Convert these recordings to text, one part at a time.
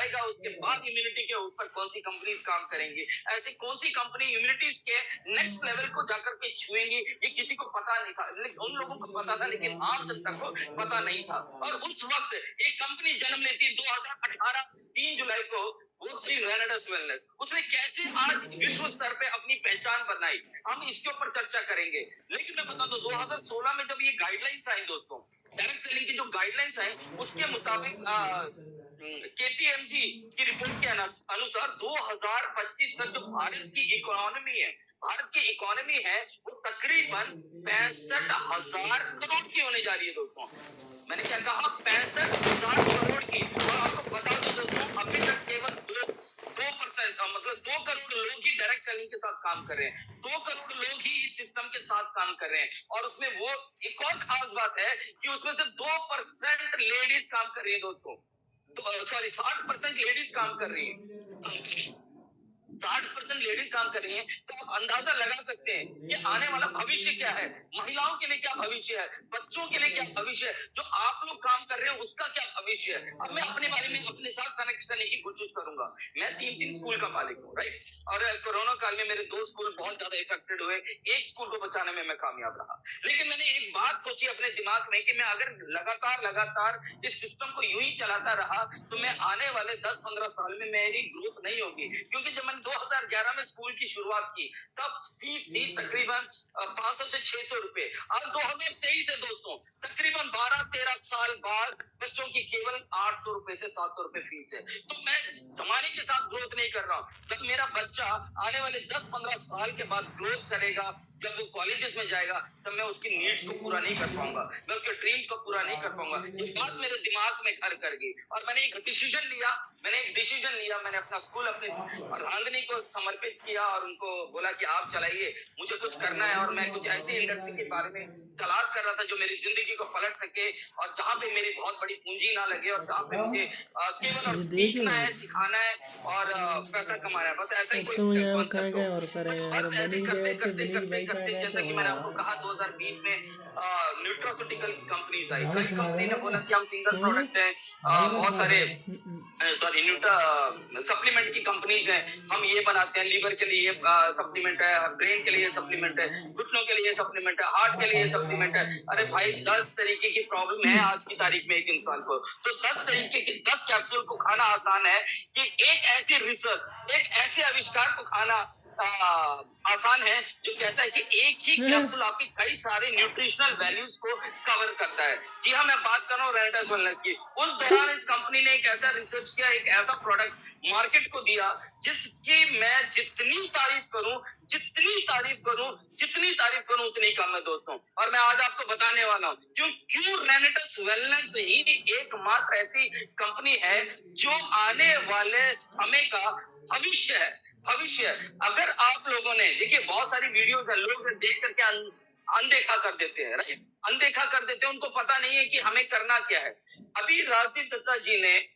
आएगा उसके बाद इम्यूनिटी के ऊपर कौन सी कंपनीज काम करेंगी, ऐसी कौन सी कंपनी इम्यूनिटीज के नेक्स्ट लेवल को जाकर के छुएंगी, ये किसी को पता नहीं था। उन लोगों को पता था लेकिन आम जनता को पता नहीं था। और उस वक्त एक कंपनी जन्म लेती 2018 3 जुलाई को, वो थी रेनेडस वेलनेस। उसने कैसे आज विश्व स्तर पे अपनी पहचान बनाई, हम इसके ऊपर चर्चा करेंगे। लेकिन मैं बता दूं 2016 में जब ये गाइडलाइंस आई दोस्तों, डायरेक्ट सेलिंग की जो गाइडलाइंस आई उसके मुताबिक केपीएमजी की रिपोर्ट के अनुसार 2025 तक जो भारत की इकोनॉमी है वो तकरीबन 65,000 करोड़ की होने जा रही है दोस्तों। मैंने क्या कहा, 65,000 करोड़ की। और आपको बता दो दोस्तों, अभी तक केवल 2% मतलब 2 करोड़ लोग ही डायरेक्ट सेलिंग के साथ काम कर रहे हैं। 2 करोड़ लोग ही इस सिस्टम के साथ काम कर रहे हैं। और उसमें वो एक और खास बात है कि उसमें से 2% लेडीज काम कर रही है दोस्तों। तो सॉरी 60% लेडीज काम कर रही है। 60% लेडीज काम कर रही हैं। तो आप अंदाजा लगा सकते हैं कि आने वाला भविष्य क्या है, महिलाओं के लिए क्या भविष्य है, बच्चों के लिए क्या भविष्य है, जो आप लोग काम कर रहे हैं उसका क्या भविष्य है। अब मैं अपने बारे में अपने साथ कनेक्ट करने की कोशिश करूंगा। मैं 3 स्कूल का मालिक हूँ, राइट। और कोरोना काल में मेरे 2 स्कूल बहुत ज्यादा इफेक्टेड हुए, एक स्कूल को बचाने में मैं कामयाब रहा। लेकिन मैंने एक बात सोची अपने दिमाग में कि मैं अगर लगातार इस सिस्टम को यूं ही चलाता रहा तो मैं आने वाले 10-15 साल में मेरी ग्रोथ नहीं होगी। क्योंकि जब मैंने 2011 में स्कूल की शुरुआत की तब फीस थी तकरीबन 500 से 600 रुपए। आज 2023 है दोस्तों, तकरीबन 12-13 साल बाद बच्चों की केवल 800 रुपए से 700 रुपए फीस है। तो मैं जमाने के साथ ग्रोथ नहीं कर रहा हूँ। जब मेरा बच्चा आने वाले 10-15 साल के बाद ग्रोथ करेगा, जब वो कॉलेजेस में जाएगा, तब मैं उसकी नीड्स को पूरा नहीं कर पाऊंगा, मैं उसके ड्रीम्स को पूरा नहीं कर पाऊंगा। ये बात मेरे दिमाग में घर कर गई और मैंने एक डिसीजन लिया। मैंने अपना स्कूल अपने अर्धांगिनी को समर्पित किया और उनको बोला कि आप चलाइए, मुझे कुछ करना है। और मैं कुछ ऐसी इंडस्ट्री के बारे में तलाश कर रहा था जो मेरी जिंदगी को पलट सके और जहां पे मेरी बहुत बड़ी पूंजी ना लगे और जहां पे मुझे केवल और सीखना है, सिखाना है और पैसा कमाना है, बस ऐसा ही कोई कॉन्सेप्ट हो। बस ऐसे करते जैसा कि मैंने आपको कहा 2020 में न्यूट्रास्यूटिकल की कंपनीज आई। कई कंपनी ने बोला कि हम सिंगल प्रोडक्ट है, बहुत सारे सॉरी सप्लीमेंट की कंपनीज हैं, हम ये बनाते हैं, लीवर के लिए सप्लीमेंट है, ब्रेन के लिए सप्लीमेंट है, घुटनों के लिए सप्लीमेंट है, हार्ट के लिए सप्लीमेंट है। अरे भाई 10 तरीके की प्रॉब्लम है आज की तारीख में एक इंसान को, तो 10 तरीके की 10 कैप्सूल को खाना आसान है कि एक ऐसी रिसर्च, एक ऐसे आविष्कार को खाना आसान है जो कहता है कि एक ही कैप्सूल आपकी कई सारे न्यूट्रिशनल वैल्यूज को कवर करता है। जी हाँ, मैं बात कर रहा हूँ रेनेडस वेलनेस की। उस दौरान इस कंपनी ने एक ऐसा रिसर्च किया, एक ऐसा प्रोडक्ट मार्केट को दिया जिसकी मैं जितनी तारीफ करूं उतनी कम है दोस्तों। और मैं आज आपको बताने वाला हूं क्यों रेनेडस वेलनेस ही एकमात्र ऐसी कंपनी है जो आने वाले समय का भविष्य। अगर आप लोगों ने देखिए, बहुत सारी वीडियोस है, लोग देख करके अनदेखा कर देते हैं, राइट, अनदेखा कर देते हैं, उनको पता नहीं है कि हमें करना क्या है। अभी राजदीप दत्ता जी ने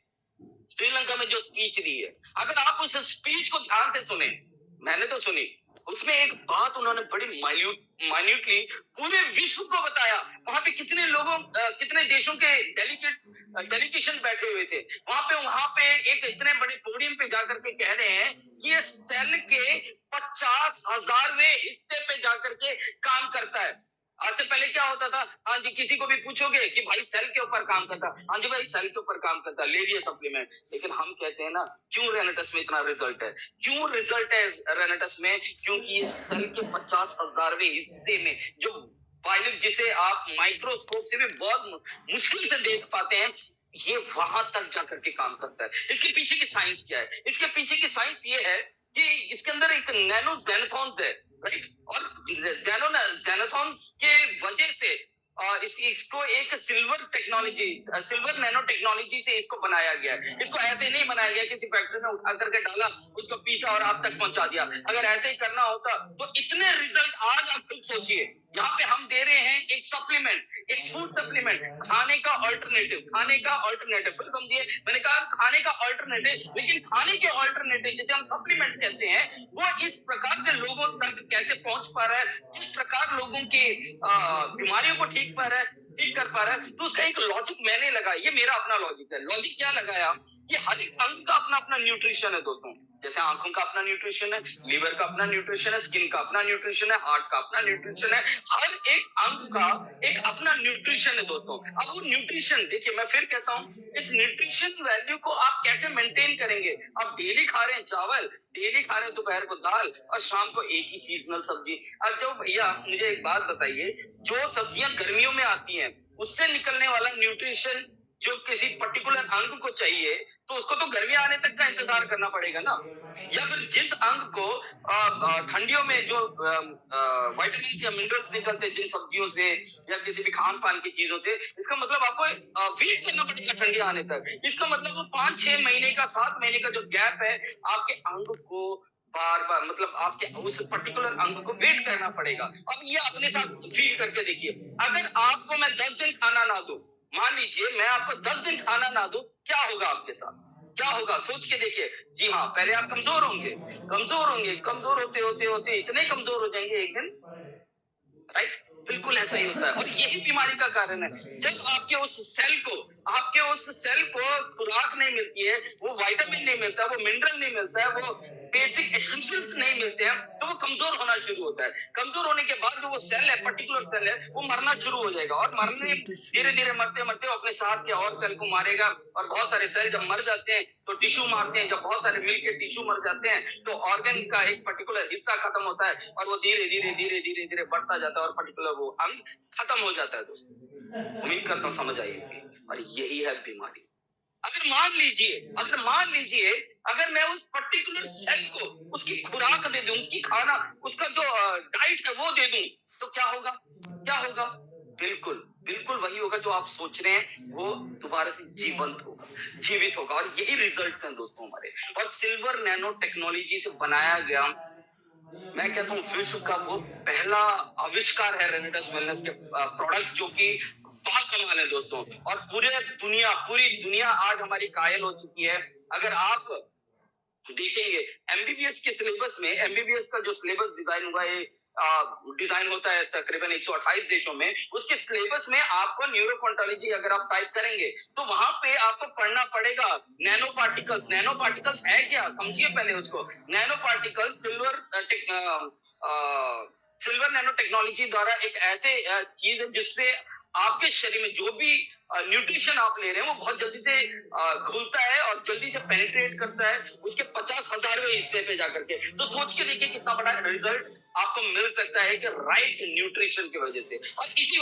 श्रीलंका में जो स्पीच दी है, अगर आप उस स्पीच को ध्यान से सुने, मैंने तो सुनी, उसमें एक बात उन्होंने बड़ी माइन्यूटली पूरे विश्व को बताया। वहां पे कितने देशों के डेलीगेशन बैठे हुए थे वहां पे एक इतने बड़े पोडियम पे जाकर के कह रहे हैं कि ये सेल के 50,000वें हिस्से पे जाकर के काम करता है। आज से पहले क्या होता था, हाँ जी, किसी को भी पूछोगे कि भाई सेल के ऊपर काम करता, हाँ जी भाई सेल के ऊपर काम करता, ले लिए सप्लीमेंट। लेकिन हम कहते हैं ना, क्यों रेनेटस में इतना रिजल्ट है, क्यों रिजल्ट है रेनेटस में, क्योंकि ये सेल के 50,000वें हिस्से में जो बायोलॉजी जिसे आप माइक्रोस्कोप से भी बहुत मुश्किल से देख पाते हैं, ये वहां तक जाकर के काम करता है। इसके पीछे की साइंस क्या है? इसके पीछे की साइंस ये है कि इसके अंदर एक नैनो जेनेथॉन्स है, राइट, और जेनेथॉन्स के वजह से इसको एक सिल्वर नैनो टेक्नोलॉजी से इसको बनाया गया है। इसको ऐसे नहीं बनाया गया किसी फैक्ट्री में उठा करके डाला, उसको पीसा और आप तक पहुंचा दिया। अगर ऐसे ही करना होता तो इतने रिजल्ट आज आप खुद सोचिए। यहाँ पे हम दे रहे हैं एक सप्लीमेंट, एक फूड सप्लीमेंट, खाने का ऑल्टरनेटिव। फिर समझिए, मैंने कहा खाने का ऑल्टरनेटिव, लेकिन खाने के ऑल्टरनेटिव जिसे हम सप्लीमेंट कहते हैं, वो इस प्रकार से लोगों तक कैसे पहुंच पा रहा है, किस प्रकार लोगों की बीमारियों को ठीक पा रहा है, ठीक कर पा रहा है, तो उसका एक लॉजिक मैंने लगाया, ये मेरा अपना लॉजिक है। लॉजिक क्या लगाया कि हर एक अंग का अपना अपना न्यूट्रिशन है दोस्तों। जैसे आंखों का अपना न्यूट्रिशन है, लीवर का अपना न्यूट्रिशन है, स्किन का अपना न्यूट्रिशन है, हार्ट का अपना न्यूट्रिशन है। हर एक अंग का एक अपना न्यूट्रिशन है दोस्तों। अब वो न्यूट्रिशन देखिए, मैं फिर कहता हूँ, इस न्यूट्रिशन वैल्यू को आप कैसे मेंटेन करेंगे? आप डेली खा रहे हैं चावल, डेली खा रहे हैं दोपहर को दाल और शाम को एक ही सीजनल सब्जी। अब जो भैया मुझे एक बात बताइए, जो सब्जियां गर्मियों में आती हैं, उससे निकलने वाला न्यूट्रिशन जो किसी पर्टिकुलर अंग को चाहिए, तो उसको तो गर्मी आने तक का इंतजार करना पड़ेगा ना। या फिर जिस अंग को ठंडियों में जो विटामिन या मिनरल्स निकलते हैं जिन सब्जियों से या किसी भी खान पान की चीजों से, इसका मतलब आपको वेट करना पड़ेगा ठंडी आने तक। इसका मतलब वो 5-6 महीने का, 7 महीने का जो गैप है, आपके अंग को बार बार, मतलब आपके उस पर्टिकुलर अंग को वेट करना पड़ेगा। अब ये अपने साथ फील करके देखिए, अगर आपको मैं 10 दिन खाना ना दूं, मान लीजिए मैं आपको 10 दिन खाना ना दूं, क्या होगा आपके साथ? क्या होगा सोच के देखिए। जी हाँ, पहले आप कमजोर होंगे, कमजोर होंगे, कमजोर होते होते होते इतने कमजोर हो जाएंगे एक दिन, राइट? बिल्कुल ऐसा ही होता है और यही बीमारी का कारण है। जब आपके उस सेल को खुराक नहीं मिलती है, वो विटामिन नहीं मिलता, वो मिनरल नहीं मिलता है, वो बेसिक एसेंशियल्स नहीं मिलते हैं, तो वो कमजोर होना शुरू होता है। कमजोर होने के बाद जो वो सेल है, पर्टिकुलर सेल है, वो मरना शुरू हो जाएगा और मरने धीरे धीरे मरते मरते अपने साथ के और सेल को मारेगा। और बहुत सारे सेल जब मर जाते हैं तो टिश्यू मारते हैं, जब बहुत सारे मिलके टिश्यू मर जाते हैं तो ऑर्गन का एक पर्टिकुलर हिस्सा खत्म होता है और वो धीरे धीरे धीरे धीरे धीरे बढ़ता जाता है और पर्टिकुलर वो अंग खत्म हो जाता है दोस्तों। उम्मीद करता हूँ समझ आई होगी। और यही है बीमारी। अगर मान लीजिए अगर मैं उस पर्टिकुलर सेल को उसकी खुराक दे दूं, उसकी खाना, उसका जो डाइट है वो दे दूं, तो क्या होगा? क्या होगा? बिल्कुल बिल्कुल वही होगा जो आप सोच रहे हैं, वो दोबारा से जीवित होगा। और यही रिजल्ट हैं दोस्तों हमारे। और सिल्वर नैनो टेक्नोलॉजी से बनाया गया, मैं कहता हूँ विश्व का वो पहला आविष्कार है रेनेटस वेलनेस के प्रोडक्ट, जो कि बाकमाल है दोस्तों। और पूरी दुनिया आज हमारी कायल हो चुकी है। अगर आप देखेंगे एमबीबीएस के सिलेबस में, एमबीबीएस का जो सिलेबस डिजाइन हुआ है, डिजाइन होता है तकरीबन 128 देशों में, उसके सिलेबस में आपको न्यूरोकॉन्टोलॉजी अगर आप टाइप करेंगे तो वहां पे आपको पढ़ना पड़ेगा नैनो पार्टिकल्स। नैनो पार्टिकल्स है क्या, समझिए पहले उसको। Nano particles silver nano technology द्वारा एक ऐसे चीज है जिससे आपके शरीर में जो भी न्यूट्रिशन आप ले रहे हैं वो बहुत जल्दी से घुलता है और जल्दी से पेनिट्रेट करता है उसके 50,000वें हिस्से पे जाकर के। तो सोच के देखिए कितना बड़ा रिजल्ट आपको मिल सकता है कि राइट न्यूट्रिशन की वजह से। और इसी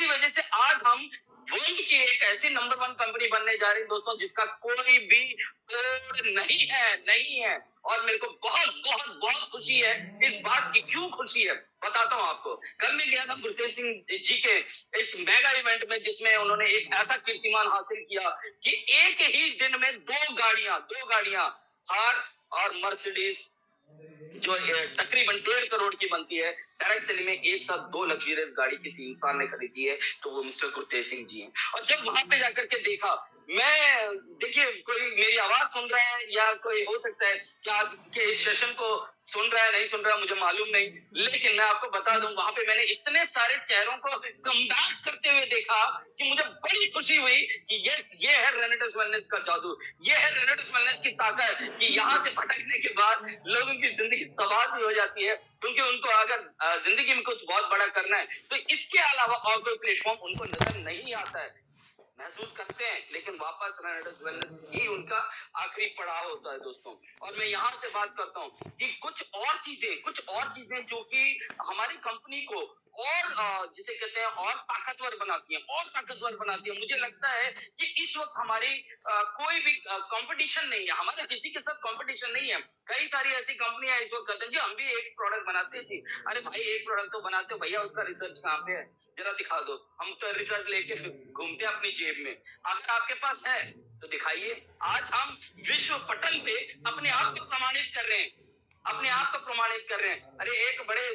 वजह से आज हम वर्ल्ड की एक ऐसी नंबर 1 कंपनी बनने जा रही है दोस्तों, जिसका कोई भी तोड़ नहीं है। और मेरे को बहुत बहुत बहुत खुशी है इस बात की। क्यों खुशी है बताता हूँ आपको। कल मैं गया था गुरतेज सिंह जी के इस मेगा इवेंट में, जिसमें उन्होंने एक ऐसा कीर्तिमान हासिल किया कि एक ही दिन में दो गाड़ियां थार और मर्सिडीज, जो तकरीबन 1.5 करोड़ की बनती है, डायरेक्ट सेलिंग में एक साथ 2 लग्जरियस गाड़ी किसी इंसान ने खरीदी है, तो वो मिस्टर गुरतेज सिंह जी हैं। और जब वहां पे जाकर के देखा, मैं देखिए कोई मेरी आवाज सुन रहा है या कोई हो सकता है कि आज के इस सेशन को सुन रहा है नहीं सुन रहा है मुझे मालूम नहीं, लेकिन मैं आपको बता दूं वहां पे मैंने इतने सारे चेहरों को कमबैक करते हुए देखा कि मुझे बड़ी खुशी हुई कि ये है रेनेटस वेलनेस का जादू, ये है रेनेटस वेलनेस की ताकत कि यहाँ से भटकने के बाद लोगों की जिंदगी तबाह भी हो जाती है, क्योंकि उनको अगर जिंदगी में कुछ बहुत बड़ा करना है तो इसके अलावा और कोई प्लेटफॉर्म उनको नजर नहीं आता है। महसूस करते हैं लेकिन वापस रेनेटस वेलनेस ही उनका आखिरी पड़ाव होता है दोस्तों। और मैं यहाँ से बात करता हूँ कि कुछ और चीजें जो कि हमारी कंपनी को और जिसे कहते हैं और ताकतवर बनाती है। मुझे लगता है कि इस वक्त हमारी कोई भी कंपटीशन नहीं है, हमारे किसी के साथ कंपटीशन नहीं है। कई सारी ऐसी कंपनियां इस वक्त कहते हैं जी हम भी एक प्रोडक्ट बनाते हैं जी। अरे भाई एक प्रोडक्ट तो बनाते हो भैया, उसका रिसर्च कहाँ पे है जरा दिखा दो। हम तो रिसर्च लेके घूमते हैं अपनी जेब में, अगर आपके पास है तो दिखाइए। आज हम विश्व पटल पे अपने आप को प्रमाणित कर रहे हैं। अरे एक बड़े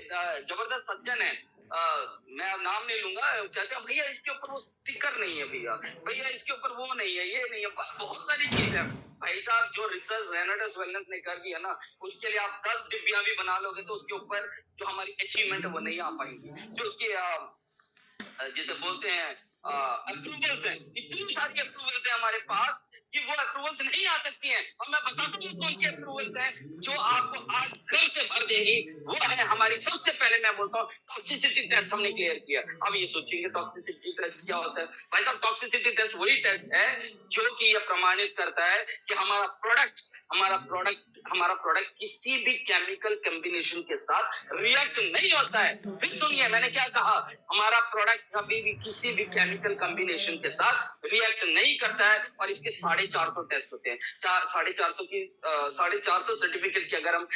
जबरदस्त सज्जन है, मैं नाम नहीं लूंगा, कहते हैं भैया इसके ऊपर वो स्टिकर नहीं है, भैया इसके ऊपर वो नहीं है, ये नहीं है, बहुत सारी चीज है। भाई साहब जो रिसर्च रेनेटस वेलनेस ने कर दिया ना, उसके लिए आप 10 डिब्बियां भी बना लोगे तो उसके ऊपर जो हमारी अचीवमेंट है वो नहीं आ पाएंगी। जो उसकी जिसे बोलते हैं अप्रूवल्स हैं, इतनी सारी अप्रूवल्स हैं हमारे पास कि वो अप्रूवल्स नहीं आ सकती हैं। और मैं बताता हूँ कौन सी अप्रूवल्स हैं जो आपको आज घर से भर देगी। वो है हमारी, सबसे पहले मैं बोलता हूँ टॉक्सिसिटी टेस्ट हमने क्लियर किया। अब ये सोचिए टॉक्सिसिटी टेस्ट क्या होता है। भाई साहब, टॉक्सिसिटी टेस्ट वही टेस्ट है जो कि यह प्रमाणित करता है कि हमारा प्रोडक्ट किसी भी केमिकल कॉम्बिनेशन के साथ रिएक्ट नहीं होता है। फिर सुनिए मैंने क्या कहा, हमारा प्रोडक्ट कभी भी किसी भी केमिकल कॉम्बिनेशन के साथ रिएक्ट नहीं करता है। और इसके 450 टेस्ट होते हैं। 450 सर्टिफिकेट की अगर हम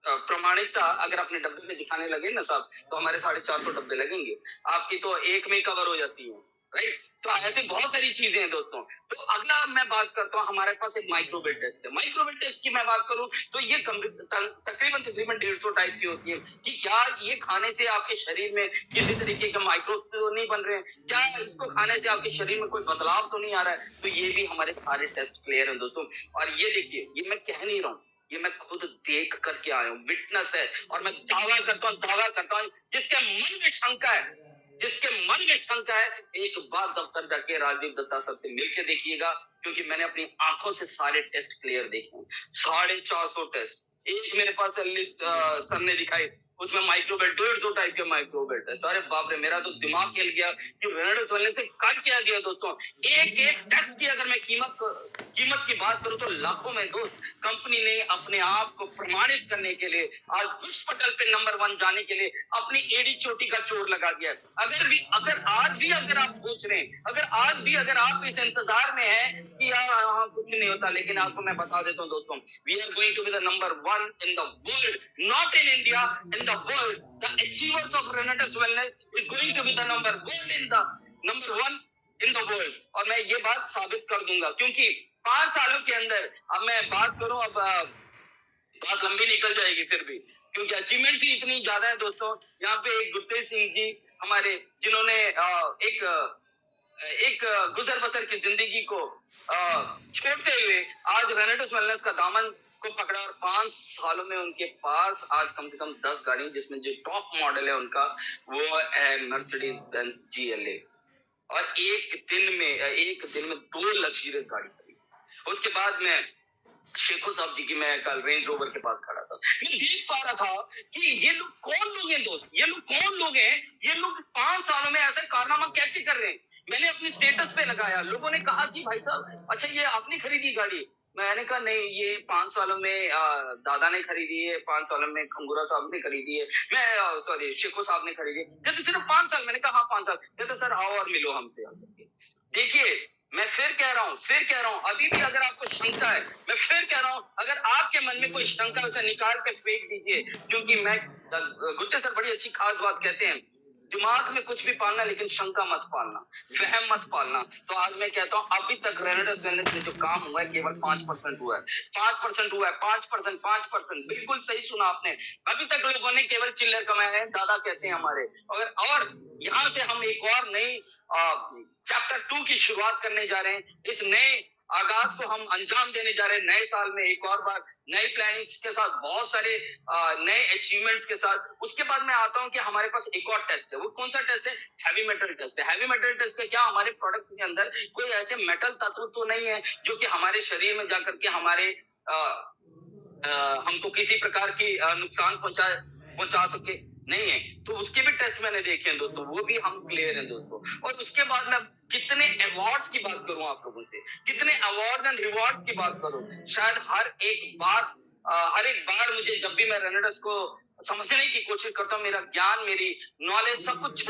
प्रमाणिकता अगर अपने डब्बे में दिखाने लगे ना साहब, तो हमारे 450 डब्बे लगेंगे, आपकी तो एक में कवर हो जाती है, राइट। तो ऐसे बहुत सारी चीजें हैं दोस्तों। तो अगला मैं बात करता हूँ, हमारे पास एक माइक्रोवेव टेस्ट है। माइक्रोवेव टेस्ट की मैं बात करूं तो ये तकरीबन 150 टाइप की होती है कि क्या ये खाने से आपके शरीर में किसी तरीके के माइक्रो तो नहीं बन रहे हैं, क्या इसको खाने से आपके शरीर में कोई बदलाव तो नहीं आ रहा है। तो ये भी हमारे सारे टेस्ट क्लियर हैं दोस्तों। और ये देखिए, ये मैं कह नहीं रहा हूँ, ये मैं खुद देख करके आया हूँ, विटनेस है। और मैं दावा करता हूँ जिसके मन में शंका है, एक बार दफ्तर जाके राजीव दत्ता सर से मिलके देखिएगा, क्योंकि मैंने अपनी आंखों से सारे टेस्ट क्लियर देखे हैं। 450 टेस्ट एक मेरे पास लिस्ट सर ने दिखाई, उसमें माइक्रोवेव 150 टाइप के माइक्रोवेव टेस्ट। अरे बाप रे, मेरा तो दिमाग हिल गया कि रेनॉल्ड्स वाले से कर क्या दिया दोस्तों। एक टेस्ट की अगर मैं कीमत की बात करूं तो लाखों में दोस्त। कंपनी ने अपने आप को प्रमाणित करने के लिए आज विश्व पटल पे नंबर 1 जाने के लिए अपनी एड़ी चोटी का जोर लगा दिया है। अगर आज भी आप सोच रहे हैं, अगर आप इस इंतजार में हैं कि यार हाँ कुछ नहीं होता, लेकिन आपको मैं बता देता हूँ दोस्तों, we are going to be the number 1 in the world, not in India, in the world. The achievers of Renatus Wellness is going to be the number 1 in the world. और मैं ये बात साबित कर दूंगा, क्योंकि 5 सालों के अंदर, अब मैं बात करूं, अब बात लंबी निकल जाएगी फिर भी, क्योंकि अचीवमेंट्स ही इतनी ज्यादा है दोस्तों। यहाँ पे एक गुरतेज सिंह जी हमारे, जिन्होंने एक गुजर बसर की जिंदगी को छोड़ते हुए आज रेनेटस वेलनेस का दामन को पकड़ा। और 5 सालों में उनके पास आज कम से कम 10 गाड़ी, जिसमें जो टॉप मॉडल है उनका वो है मर्सिडीज बेंज GLA। और एक दिन में 2 लग्जरियस गाड़ी खरीदी। उसके बाद में शेखो साहब जी की, मैं कल रेंज रोवर के पास खड़ा था, मैं देख पा रहा था कि ये लोग कौन लोग हैं दोस्त, ये लोग 5 सालों में ऐसे कारनामा कैसे कर रहे हैं। मैंने अपनी स्टेटस पे लगाया, लोगों ने कहा कि भाई साहब अच्छा ये आपने खरीदी गाड़ी। मैंने कहा नहीं, ये 5 सालों में दादा ने खरीदी है, 5 सालों में खंगूरा साहब ने खरीदी है, मैं सॉरी शेखो साहब ने खरीदी है। कहते सिर्फ 5 साल। मैंने कहा हाँ 5 साल। कहते सर आओ और मिलो हमसे। देखिए मैं फिर कह रहा हूँ, अभी भी अगर आपको शंका है, मैं फिर कह रहा हूँ, अगर आपके मन में कोई शंका है उसे निकाल के फेंक दीजिए। क्योंकि मैं गुत्ते सर बड़ी अच्छी खास बात कहते हैं, दिमाग में कुछ भी पालना लेकिन शंका मत पालना, वहम मत पालना। तो आज मैं कहता हूँ अभी तक रेनेटस वेलनेस में जो काम हुआ है केवल 5% हुआ है। 5%, बिल्कुल सही सुना आपने। अभी तक लोगों ने केवल चिल्लर कमाए हैं, दादा कहते हैं हमारे। और यहाँ से हम एक और नई चैप्टर 2 की शुरुआत करने जा रहे हैं। इस नए आगाज को हम अंजाम देने जा रहे हैं नए साल में, एक और बार नई प्लानिंग्स के साथ, बहुत सारे नए अचीवमेंट्स के साथ। उसके बाद मैं आता हूं कि हमारे पास एक और टेस्ट है। वो कौन सा टेस्ट है? हैवी मेटल टेस्ट है। हैवी मेटल टेस्ट का क्या, हमारे प्रोडक्ट के अंदर कोई ऐसे मेटल तत्व तो नहीं है जो कि हमारे शरीर में जाकर के हमारे हमको किसी प्रकार की नुकसान पहुंचा सके, नहीं है। तो उसके भी टेस्ट मैंने देखे हैं दोस्तों, वो भी हम क्लियर हैं दोस्तों। और उसके बाद मैं कितने अवार्ड्स की बात करूं आप लोगों से, कितने अवार्ड एंड रिवॉर्ड्स की बात करूं। शायद हर एक बार मुझे, जब भी मैं रेनेटस को समझने की कोशिश करता हूँ, मेरा ज्ञान, मेरी नॉलेज सब कुछ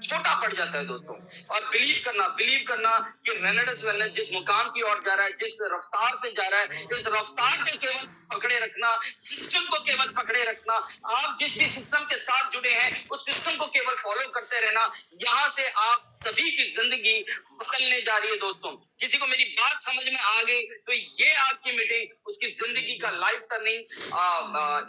छोटा पड़ जाता है दोस्तों। और बिलीव करना कि रेनेटस वेलनेस जिस मुकाम की ओर जा रहा है, जिस रफ्तार से जा रहा है, इस रफ्तार को केवल पकड़े रखना, सिस्टम को केवल पकड़े रखना। आप जिस भी सिस्टम के साथ जुड़े हैं उस सिस्टम को केवल फॉलो करते रहना। यहाँ से आप सभी की जिंदगी बदलने जा रही है दोस्तों। किसी को मेरी बात समझ में आ गई तो ये आज की मीटिंग उसकी जिंदगी का लाइफ टर्निंग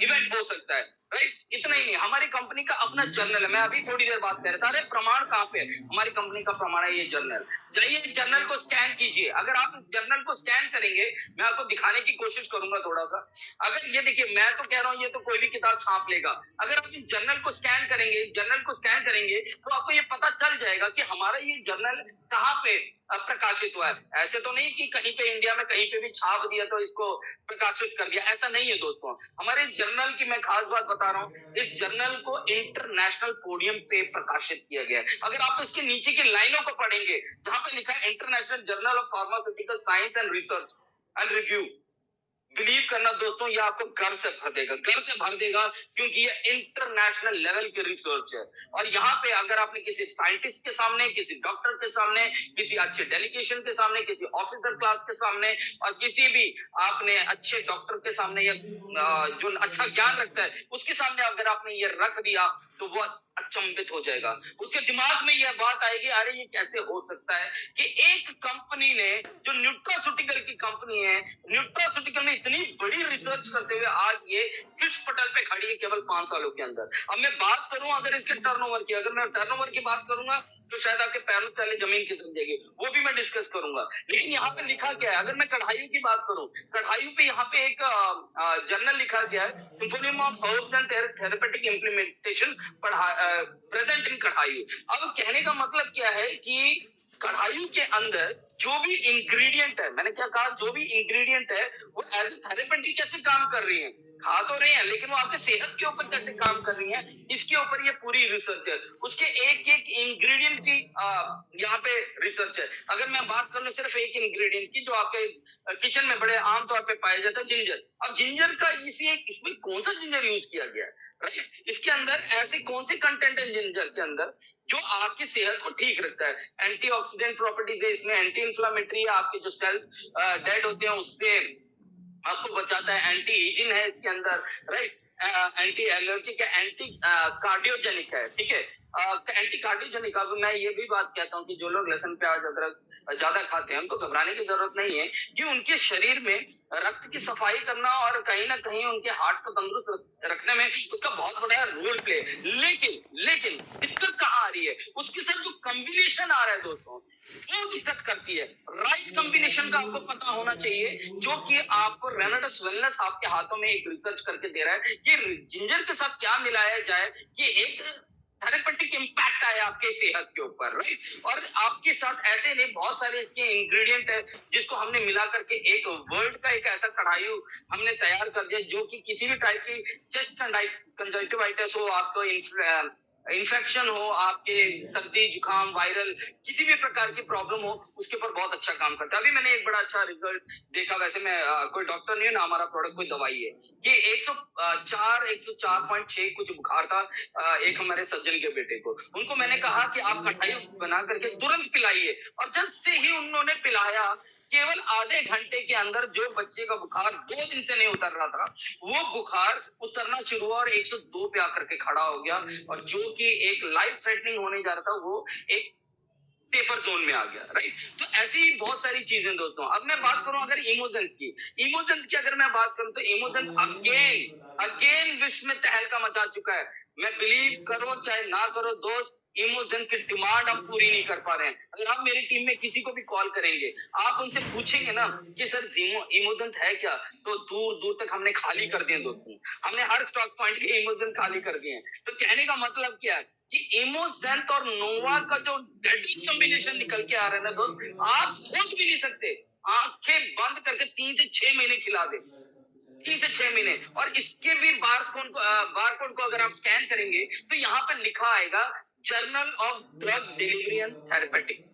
इवेंट हो सकता है। राइट। इतना ही नहीं, हमारी कंपनी का अपना जर्नल है। मैं अभी थोड़ी देर बात कर रहा था, अरे प्रमाण कहाँ पे है? हमारी कंपनी का प्रमाण है ये जर्नल। जाइए इस जर्नल को स्कैन कीजिए। अगर आप इस जर्नल को स्कैन करेंगे, मैं आपको दिखाने की कोशिश करूंगा थोड़ा सा। अगर ये देखिए, मैं तो कह रहा हूँ ये तो कोई भी किताब छाप लेगा। अगर आप इस जर्नल को स्कैन करेंगे, इस जर्नल को स्कैन करेंगे, तो आपको ये पता चल जाएगा कि हमारा ये जर्नल कहाँ पे प्रकाशित हुआ है। ऐसे तो नहीं कि कहीं पे इंडिया में कहीं पे भी छाप दिया तो इसको प्रकाशित कर दिया, ऐसा नहीं है दोस्तों। हमारे इस जर्नल की मैं खास बात बता रहा हूँ, इस जर्नल को इंटरनेशनल पोडियम पे प्रकाशित किया गया है। अगर आप इसके नीचे की लाइनों को पढ़ेंगे, जहां पे लिखा है international journal of pharmaceutical science and research and review, believe करना दोस्तों, ये आपको गर्व से भर देगा, गर्व से भर देगा, क्योंकि ये इंटरनेशनल लेवल की रिसर्च है। और यहाँ पे अगर आपने किसी साइंटिस्ट के सामने, किसी डॉक्टर के सामने, किसी अच्छे डेलीगेशन के सामने, किसी ऑफिसर क्लास के सामने, और किसी भी आपने अच्छे डॉक्टर के सामने, या जो अच्छा ज्ञान रखता है उसके सामने अगर आपने ये रख दिया, तो वो अचंभित हो जाएगा। उसके दिमाग में यह बात आएगी, अरे ये कैसे हो सकता है कि एक कंपनी ने, जो न्यूट्रास्यूटिकल की कंपनी है, न्यूट्रास्यूटिकल में इतनी बड़ी रिसर्च करते हुए आज ये विश्व पटल पे खड़ी है केवल 5 सालों के अंदर। अब मैं बात करूं अगर इसके टर्नओवर की, अगर मैं टर्नओवर की बात करूंगा तो शायद आपके पैरों तले जमीन खिसक जाएगी, वो भी मैं डिस्कस करूंगा। लेकिन यहाँ पे लिखा क्या है, अगर मैं कढ़ाई की बात करूं, कढ़ाई पे यहाँ पे एक जर्नल लिखा गया है, symphony of herbs and therapeutic implementation present in कढ़ाई। अब कहने का मतलब क्या है कि कढ़ाई के अंदर जो भी इंग्रेडिएंट है, मैंने क्या कहा, जो भी इंग्रेडिएंट है वो एज ए थेरेपेटिक कैसे काम कर रही है, खा तो रहे हैं, लेकिन वो आपके सेहत के ऊपर कैसे काम कर रही है, इसके ऊपर ये पूरी रिसर्च है। उसके एक एक इंग्रेडिएंट की यहाँ पे रिसर्च है। अगर मैं बात करूं सिर्फ एक इंग्रेडिएंट की, जो आपके किचन में बड़े आमतौर पे पाया जाता है, जिंजर। अब जिंजर का इसमें कौन सा जिंजर यूज किया गया है, राइट? इसके अंदर ऐसे कौन से कंटेंट है जिंजर के अंदर जो आपकी सेहत को ठीक रखता है? एंटीऑक्सीडेंट प्रॉपर्टीज है इसमें, एंटी इंफ्लामेटरी है, आपके जो सेल्स डेड होते हैं उससे आपको बचाता है, एंटी एजिंग है इसके अंदर, राइट? एंटी एलर्जिक है, एंटी कार्डियोजेनिक है, ठीक है। Anti cardiogenic. अब मैं ये भी बात कहता हूँ कि जो लोग लहसुन प्याज अदरक ज्यादा खाते हैं, उनको घबराने की जरूरत नहीं है, कि उनके शरीर में रक्त की सफाई करना और कहीं ना कहीं उनके हार्ट को तंदुरुस्त रखने में उसका बहुत बड़ा रोल प्ले। लेकिन दिक्कत कहाँ आ रही है? उसके साथ जो कॉम्बिनेशन आ रहा है दोस्तों, वो दिक्कत करती है। राइट कॉम्बिनेशन का आपको पता होना चाहिए, जो कि आपको रेमेडस वेलनेस आपके हाथों में एक रिसर्च करके दे रहा है कि जिंजर के साथ क्या मिलाया जाए कि एक थेरेपेटिक इम्पैक्ट आए आपके सेहत के ऊपर, राइट? और आपके साथ ऐसे नहीं, बहुत सारे इसके इंग्रेडिएंट है जिसको हमने मिला करके एक वर्ल्ड का एक ऐसा कढ़ाई हमने तैयार कर दिया, जो कि किसी भी टाइप की चेस्ट कंजक्टिवाइटिस हो, आपको इन्फेक्शन हो, आपके सर्दी जुकाम वायरल किसी भी प्रकार की प्रॉब्लम हो, उसके ऊपर बहुत अच्छा काम करता है। अभी मैंने एक बड़ा अच्छा रिजल्ट देखा, वैसे मैं कोई डॉक्टर नहीं है ना, हमारा प्रोडक्ट कोई दवाई है, कि 104.6 कुछ बुखार था एक हमारे सज्जन के बेटे को। उनको मैंने कहा कि आप कढ़ाई बना करके तुरंत पिलाइए, और जब से ही उन्होंने पिलाया, केवल आधे घंटे के अंदर जो बच्चे का बुखार 2 दिन से नहीं उतर रहा था, वो बुखार उतरना शुरू हुआ और 102 पे आकर के खड़ा हो गया, और जो कि एक लाइफ थ्रेटनिंग होने जा रहा था, वो एक पेपर जोन में आ गया, राइट? तो ऐसी बहुत सारी चीजें दोस्तों। अब मैं बात करूं अगर इमोजेंट की अगर मैं बात करूं, तो इमोजेंट अगेन विश्व में तहलका मचा चुका है। मैं बिलीव करो चाहे ना करो दोस्त, इमोजेंट की डिमांड हम पूरी नहीं कर पा रहे हैं। अगर आप मेरी टीम में किसी को भी कॉल करेंगे, आप उनसे पूछेंगे ना कि सर इमोजेंट है क्या, तो दूर दूर तक हमने खाली कर दिए दोस्तों। हमने हर स्टॉक पॉइंट के इमोजेंट खाली कर दिए हैं। तो कहने का मतलब क्या है कि इमोजेंट और नोवा का जो डेडली कॉम्बिनेशन निकल के आ रहा है ना दोस्त, आप सोच भी नहीं सकते। आंखें बंद करके 3 से 6 महीने खिला दे, 3 से 6 महीने। और इसके भी बारकोड को अगर आप स्कैन करेंगे, तो यहाँ पे लिखा आएगा journal of drug delivery and therapeutic,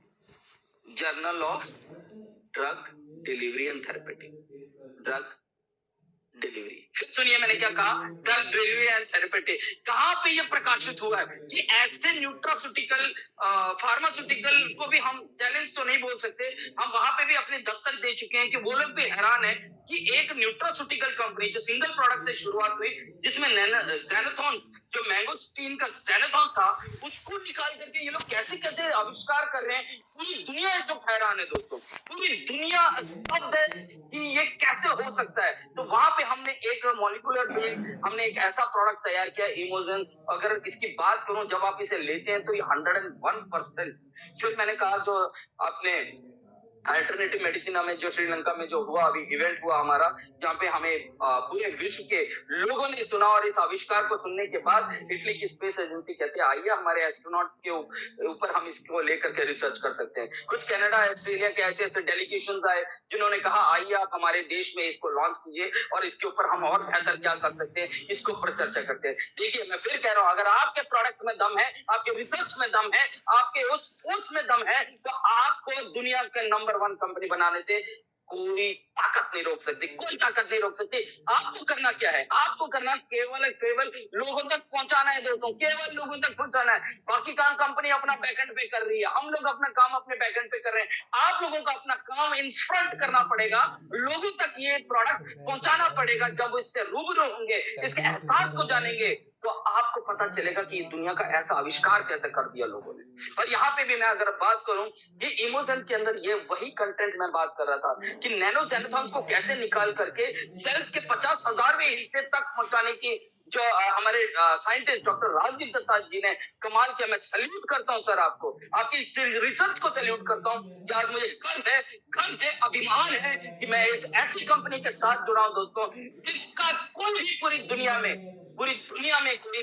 journal of drug delivery and therapeutic, drug delivery. फिर सुनिए मैंने क्या कहा, ड्रग डिलीवरी एंड थेरेपेटिक। कहां पे ये प्रकाशित हुआ है कि ऐसे न्यूट्रास्यूटिकल फार्मास्यूटिकल को भी हम चैलेंज तो नहीं बोल सकते, हम वहां पे भी अपने दस्तक दे चुके हैं कि वो लोग भी हैरान है कि एक न्यूट्रास्यूटिकल कंपनी जो सिंगल प्रोडक्ट से शुरुआत हुई, जिसमें ज़ैनाथॉन, जो मैंगोस्टीन का ज़ैनाथॉन था, उसको निकाल करके ये लोग कैसे कैसे आविष्कार कर रहे हैं। पूरी दुनिया इस वक्त हैरान है दोस्तों, पूरी दुनिया स्तब्ध है कि ये कैसे हो सकता है। तो वहां पे हमने एक मॉलिक्यूलर बेस्ड हमने एक ऐसा प्रोडक्ट तैयार किया इमोजन। अगर इसकी बात करूं, जब आप इसे लेते हैं तो ये 101%। फिर मैंने कहा जो आपने अल्टरनेटिव मेडिसिन में जो श्रीलंका में जो हुआ अभी इवेंट हुआ हमारा, जहाँ पे हमें पूरे विश्व के लोगों ने सुना, और इस आविष्कार को सुनने के बाद इटली की स्पेस एजेंसी कहती है आइए हमारे एस्ट्रोनॉट्स के ऊपर हम इसको लेकर के रिसर्च कर सकते हैं। कुछ कनाडा ऑस्ट्रेलिया के ऐसे ऐसे डेलीगेशन आए जिन्होंने कहा आइए आप हमारे देश में इसको लॉन्च कीजिए और इसके ऊपर हम और बेहतर क्या कर सकते हैं इसके ऊपर चर्चा करते हैं। देखिए मैं फिर कह रहा हूं, अगर आपके प्रोडक्ट में दम है, आपके रिसर्च में दम है, आपके उस सोच में दम है, तो आपको दुनिया के नंबर 1 कंपनी बनाने से कोई ताकत नहीं रोक सकती, कोई ताकत नहीं रोक सकती। आपको करना क्या है? आपको करना केवल लोगों तक पहुंचाना है दोस्तों, केवल लोगों तक पहुंचाना है। बाकी काम कंपनी अपना बैकएंड पे कर रही है, हम लोग अपना काम अपने बैकएंड पे कर रहे हैं। आप लोगों को अपना काम इन फ्रंट करना पड़ेगा, लोगों तक ये प्रोडक्ट पहुंचाना पड़ेगा। जब इससे रूबरू होंगे, इसके एहसास को जानेंगे, तो आपको पता चलेगा कि दुनिया का ऐसा आविष्कार कैसे कर दिया लोगों ने। और यहाँ पे भी मैं अगर बात करूं, ये इमोशन के अंदर ये वही कंटेंट मैं बात कर रहा था कि नैनो ज़ेनाथॉन्स को कैसे निकाल करके सेल्स के 50,000वें हिस्से तक पहुंचाने की जो हमारे साइंटिस्ट डॉक्टर राजदीप दत्ता जी ने कमाल किया। मैं सैल्यूट करता हूं सर, आपको, आपकी रिसर्च को सैल्यूट करता हूं कि आज मुझे गर्व है, अभिमान है कि मैं इस ऐसी कंपनी के साथ जुड़ा हूं दोस्तों, जिसका कोई भी पूरी दुनिया में कोई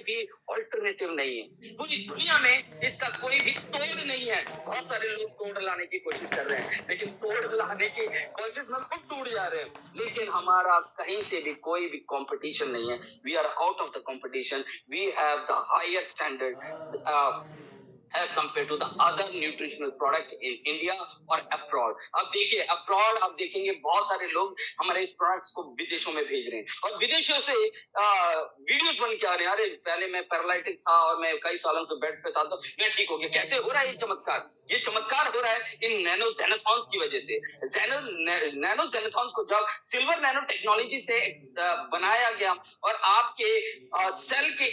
भी ऑल्टरनेटिव नहीं है। पूरी दुनिया में इसका कोई भी तोड़ नहीं है। बहुत सारे लोग तोड़ लाने की कोशिश कर रहे हैं, लेकिन तोड़ लाने की कोशिश में खुद टूट जा रहे हैं। लेकिन हमारा कहीं से भी कोई भी कंपटीशन नहीं है। We are out of the competition. We have the higher standard as compared to the other nutritional product in India और abroad। अब देखिए abroad, आप देखेंगे बहुत सारे लोग हमारे इस प्रोडक्ट्स को विदेशों में भेज रहे हैं और विदेशों से वीडियोस बन के आ रहे हैं। अरे पहले मैं पैरालिटिक था और मैं कई सालों से बेड पे था, तो मैं ठीक हो गया। कैसे हो रहा है ये चमत्कार? ये चमत्कार हो रहा है इन नैनो ज़ेनाथॉन्स की वजह से। नैनो ज़ेनाथॉन्स को जब सिल्वर नैनो टेक्नोलॉजी से बनाया गया और आपके सेल के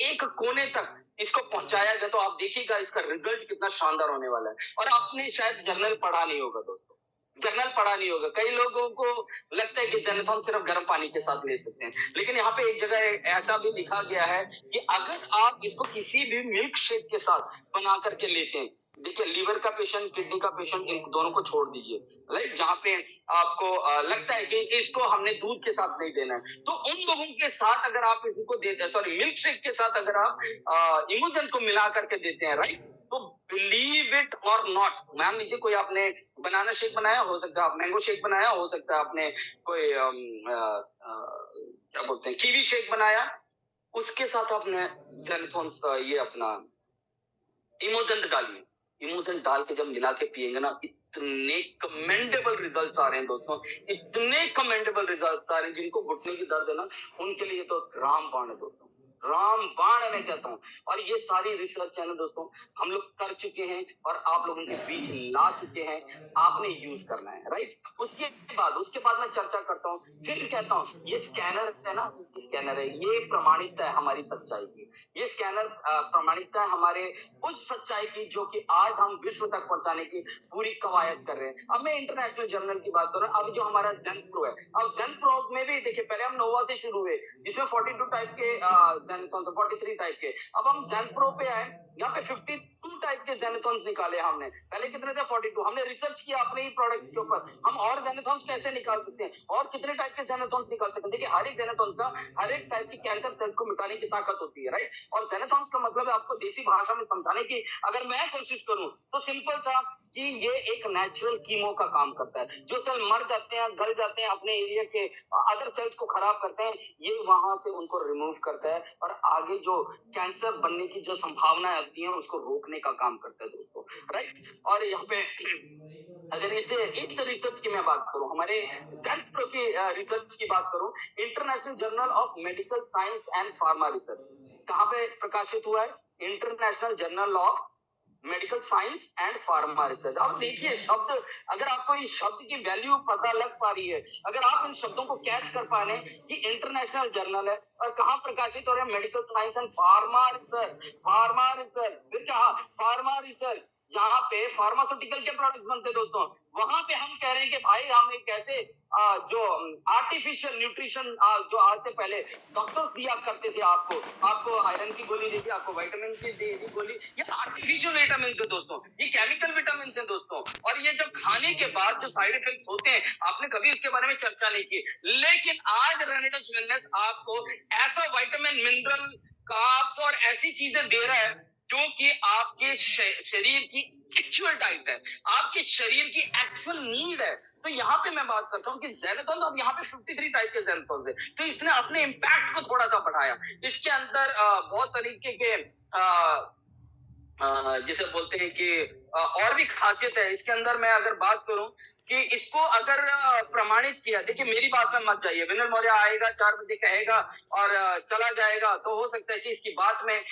एक कोने तक इसको पहुंचाया गया, तो आप देखिएगा इसका रिजल्ट कितना शानदार होने वाला है। और आपने शायद जर्नल पढ़ा नहीं होगा दोस्तों, जर्नल पढ़ा नहीं होगा। कई लोगों को लगता है कि ज़ेनाथॉन सिर्फ गर्म पानी के साथ ले सकते हैं, लेकिन यहाँ पे एक जगह ऐसा भी लिखा गया है कि अगर आप इसको किसी भी मिल्क शेक के साथ बना करके लेते हैं, देखिए लीवर का पेशेंट, किडनी का पेशेंट, इन दोनों को छोड़ दीजिए, राइट, जहाँ पे आपको लगता है कि इसको हमने दूध के साथ नहीं देना है, तो उन लोगों के साथ अगर आप इसको देते हैं, सॉरी मिल्क शेक के साथ अगर आप इमोजन को मिला करके देते हैं, राइट, तो बिलीव इट और नॉट, मान लीजिए कोई आपने बनाना शेक बनाया, हो सकता है आप मैंगो शेक बनाया, हो सकता है आपने कोई क्या बोलते हैं कीवी शेक बनाया, उसके साथ आपने ज़ेनाथॉन ये अपना इमोजन डालिए। इमोजन डाल के जब मिला के पिएंगे ना, इतने कमेंडेबल रिजल्ट्स आ रहे हैं दोस्तों, इतने कमेंडेबल रिजल्ट्स आ रहे हैं। जिनको घुटने की दर्द है ना, उनके लिए तो रामबाण है दोस्तों, रामबाण है मैं कहता हूँ। और ये सारी रिसर्च है ना दोस्तों, हम लोग कर चुके हैं और आप लोगों के बीच ला चुके हैं, आपने यूज करना है, राइट। उसके बाद मैं चर्चा करता हूँ, फिर कहता हूँ ये स्कैनर है ना, स्कैनर है, ये प्रमाणिकता है हमारी सच्चाई की। ये स्कैनर प्रमाणिकता है हमारे उस सच्चाई की जो कि आज हम विश्व तक पहुंचाने की पूरी कवायद कर रहे हैं। अब मैं इंटरनेशनल जर्नल की बात कर रहा हूँ। अब जो हमारा ज़ेन प्रो है, अब ज़ेन प्रो में भी देखिए, पहले हम नोवा से शुरू हुए जिसमें 42 टाइप के ज़ेनाथॉन्स, 43 टाइप के, अब हम ज़ेन प्रो पे आए, यहाँ पे 52 टाइप के ज़ेनाथॉन्स निकाले हमने। पहले कितने थे? 42। हमने रिसर्च किया अपने ही प्रोडक्ट के ऊपर, हम और ज़ेनाथॉन्स कैसे निकाल सकते हैं और कितने टाइप के ज़ेनाथॉन्स निकाल सकते हैं। देखिए हर एक ज़ेनाथॉन्स का हर एक टाइप की कैंसर सेल्स को मिटाने की ताकत होती है, राइट। और ज़ेनाथॉन्स का मतलब है, आपको देसी भाषा में समझाने की अगर मैं कोशिश करूं तो सिंपल सा कि ये एक नेचुरल कीमो का काम करता है। जो सेल मर जाते हैं, गल जाते हैं, अपने एरिया के अदर सेल्स को खराब करते हैं, ये वहां से उनको रिमूव करता है और आगे जो कैंसर बनने की जो संभावना आती है उसको रोकने का काम करता है दोस्तों, राइट। और यहाँ पे अगर इस रिसर्च की मैं बात करूं, हमारे ज़ेन प्रो की रिसर्च की बात करूं, international journal of medical science and pharma research कहाँ पे प्रकाशित हुआ है? International journal of medical science and pharma research. अब देखिए शब्द, अगर आपको इस शब्द की वैल्यू पता लग पा रही है, अगर आप इन शब्दों को कैच कर पा रहे हैं कि इंटरनेशनल जर्नल है और कहाँ प्रकाशित हो रहा है? Medical science and pharma research. Pharma research, फिर क्या? फार्मा रिसर्च, जहाँ पे फार्मास्यूटिकल के प्रोडक्ट्स बनते दोस्तों, वहां पे हम कह रहे हैं कि भाई हम एक ऐसे जो आर्टिफिशियल न्यूट्रिशन जो आज से पहले डॉक्टर्स दिया करते थे आपको आयरन की गोली दी थी, आपको विटामिन की दी गोली, ये आर्टिफिशियल विटामिन है दोस्तों, ये केमिकल विटामिन है दोस्तों। और ये जब खाने के बाद जो साइड इफेक्ट्स होते हैं, आपने कभी उसके बारे में चर्चा नहीं की। लेकिन आज रेनेडस वेलनेस आपको ऐसा विटामिन, मिनरल, कार्ब्स और ऐसी चीजें दे रहा है जो कि आपके शरीर की एक्चुअल डाइट है, आपके शरीर की एक्चुअल नीड है। तो यहाँ पे मैं बात करता हूँ कि ज़ैनथॉन, अब यहाँ पे 53 टाइप के ज़ैनथॉन है, तो इसने अपने इम्पैक्ट को थोड़ा सा बढ़ाया। इसके अंदर बहुत तरीके के जिसे बोलते हैं कि और भी खासियत है इसके अंदर। मैं अगर बात करूं कि इसको अगर प्रमाणित किया, देखिए मेरी बात में मत जाइए, विनल मौर्य आएगा 4 बजे कहेगा और चला जाएगा, तो हो सकता है कि इसकी बात में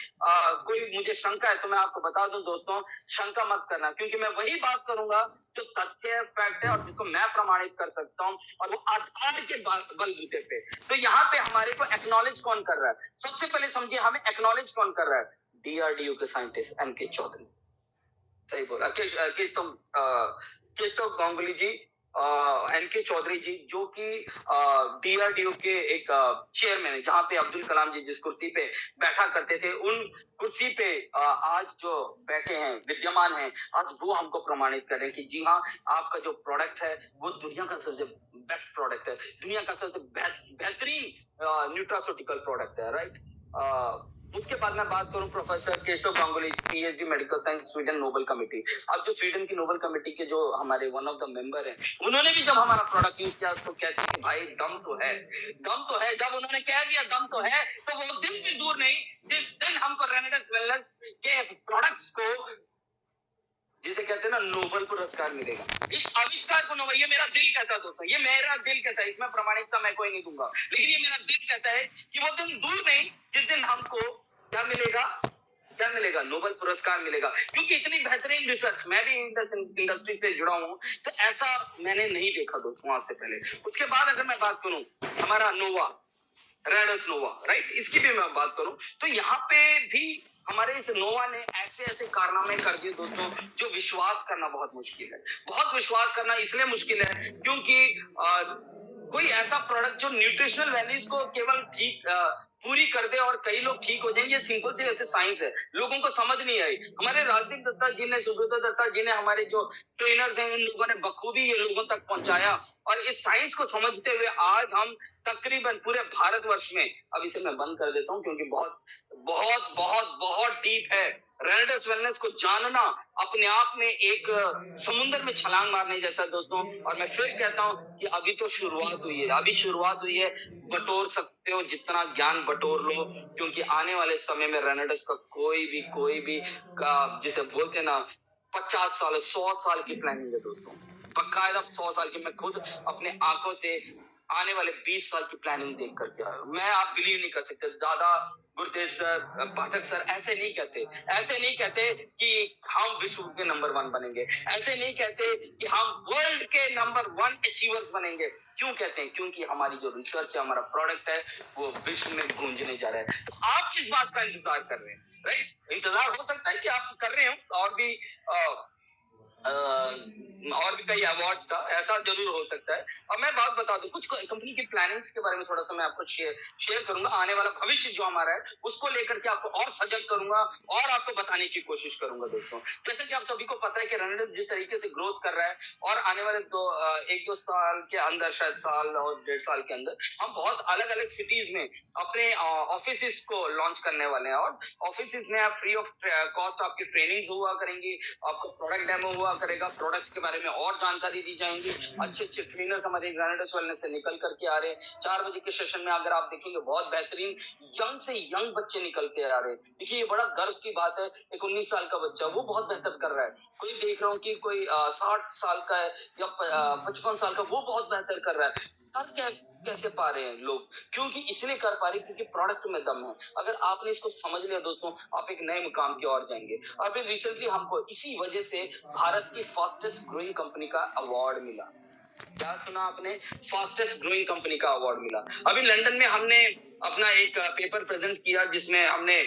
कोई मुझे शंका है, तो मैं आपको बता दूं दोस्तों, शंका मत करना, क्योंकि मैं वही बात करूंगा जो तथ्य है, फैक्ट है, और जिसको मैं प्रमाणित कर सकता हूं, और वो आधार के बलबूते पे। तो यहाँ पे हमारे को एक्नॉलेज कौन कर रहा है? सबसे पहले समझिए, हमें एक्नॉलेज कौन कर रहा है? डीआरडीओ के साइंटिस्ट एनके चौधरी। सही बोला, केशव गांगुली जी, एनके चौधरी जी, जो कि डीआरडीओ के एक चेयरमैन है, जहां पे अब्दुल कलाम जी जिस कुर्सी पे बैठा करते थे, उन कुर्सी पे आज जो बैठे हैं, विद्यमान हैं, आज वो हमको प्रमाणित कर रहे हैं कि जी हाँ, आपका जो प्रोडक्ट है वो दुनिया का सबसे बेस्ट प्रोडक्ट है, दुनिया का सबसे बेहतरीन न्यूट्रास्यूटिकल प्रोडक्ट है, राइट। उसके बाद मैं बात करूं professor Keshav Ganguly, PhD medical science, Sweden Nobel committee. अब जो स्वीडन की नोबेल कमेटी के जो हमारे वन ऑफ द मेंबर हैं, उन्होंने भी जब हमारा प्रोडक्ट यूज किया तो कहते हैं कि भाई दम तो है, दम तो है। जब उन्होंने कह दिया दम तो है, तो वो दिन भी दूर नहीं जिस दिन हमको रेनेडस वेलनेस के प्रोडक्ट्स को, जिसे कहते हैं ना, नोबेल पुरस्कार मिलेगा। इस आविष्कार को नोबेल, ये मेरा दिल कहता है दोस्तों, ये मेरा दिल कहता है, इसमें प्रमाणिकता मैं कोई नहीं दूंगा, लेकिन ये मेरा दिल कहता है कि वो दिन दूर नहीं जिस दिन हमको क्या मिलेगा, क्या मिलेगा? नोबेल पुरस्कार मिलेगा। क्योंकि इतनी बेहतरीन रिसर्च, मैं भी इंडस्ट्री से जुड़ा हूं, तो ऐसा मैंने नहीं देखा दोस्तों आज से पहले। उसके बाद अगर मैं बात करूं, हमारा नोवा, रेडस नोवा, राइट, इसकी भी मैं बात करूं, तो यहाँ पे भी हमारे इस नोवा ने ऐसे ऐसे कारनामे कर दिए दोस्तों, जो विश्वास करना बहुत मुश्किल है। बहुत विश्वास करना इसलिए मुश्किल है क्योंकि कोई ऐसा प्रोडक्ट जो न्यूट्रिशनल वैल्यूज को केवल ठीक पूरी कर दे और कई लोग ठीक हो जाएंगे, ये सिंपल सी ऐसे साइंस है, लोगों को समझ नहीं आई। हमारे राजदीप दत्ता जी ने, सुब्रता दत्ता जी ने, हमारे जो ट्रेनर्स हैं, इन लोगों ने बखूबी ये लोगों तक पहुंचाया, और इस साइंस को समझते हुए आज हम तकरीबन पूरे भारतवर्ष में, अब इसे मैं बंद कर देता हूं क्योंकि बहुत बहुत बहुत बहुत डीप है। रेनेडस वेलनेस को जानना अपने आप में एक समुद्र में छलांग मारने जैसा दोस्तों। और मैं फिर कहता हूं कि अभी तो शुरुआत हुई है, अभी शुरुआत हुई है। बटोर सकते हो जितना ज्ञान बटोर लो, क्योंकि आने वाले समय में रेनेडस का कोई भी जिसे बोलते ना 50 साल 100 साल की प्लानिंग है दोस्तों, बकायदा 100 साल की। मैं खुद अपने आंखों से आने वाले 20 साल की प्लानिंग देख करके आया हूं। मैं, आप बिलीव नहीं कर सकते, दादा गुरतेज सर, पाठक सर ऐसे नहीं कहते कि हम विश्व के नंबर 1 बनेंगे, ऐसे नहीं कहते कि हम वर्ल्ड के नंबर 1 अचीवर्स बनेंगे। क्यों कहते हैं? क्योंकि हमारी जो रिसर्च है, हमारा प्रोडक्ट है, वो विश्व में गूंजने जा रहा है। तो आप किस बात का इंतजार कर रहे हैं? राइट, इंतजार हो सकता है कि आप कर रहे हो, और भी कई अवार्ड्स का, ऐसा जरूर हो सकता है। और मैं बात बता दूं, कुछ कंपनी की प्लानिंग्स के बारे में थोड़ा सा मैं आपको शेयर करूंगा। आने वाला भविष्य जो हमारा है उसको लेकर के आपको और सजग करूंगा और आपको बताने की कोशिश करूंगा दोस्तों। जैसे कि आप सभी को पता है कि रेनेडस जिस तरीके से ग्रोथ कर रहा है, और आने वाले 1-2 साल के अंदर, शायद साल और 1.5 साल के अंदर, हम बहुत अलग अलग सिटीज में अपने ऑफिस को लॉन्च करने वाले हैं। और ऑफिस में आप फ्री ऑफ कॉस्ट आपकी ट्रेनिंग हुआ करेंगी, आपको प्रोडक्ट डेमो हुआ करेगा, प्रोडक्ट के बारे में और जानकारी दी जाएंगी। अच्छे ट्रेनर्स हमारे रेनेडस वेलनेस से निकल करके आ रहे हैं। 4 बजे के सेशन में अगर आप देखेंगे, बहुत बेहतरीन यंग से यंग बच्चे निकल के आ रहे हैं। देखिए, ये बड़ा गर्व की बात है। एक 19 साल का बच्चा, वो बहुत बेहतर कर रहा है। कोई देख रहा हूँ कि कोई 60 साल का है या 55 साल का, वो बहुत बेहतर कर रहा है। कर कैसे पा रहे हैं लोग? क्योंकि इसलिए कर पा रहे हैं क्योंकि प्रोडक्ट में दम है। अगर आपने इसको समझ लिया दोस्तों, आप एक नए मुकाम की ओर जाएंगे। अभी रिसेंटली हमको इसी वजह से भारत की फास्टेस्ट ग्रोइंग कंपनी का अवार्ड मिला। क्या सुना आपने? फास्टेस्ट ग्रोइंग कंपनी का अवार्ड मिला। अभी लंदन में हमने अपना एक पेपर प्रेजेंट किया, जिसमें हमने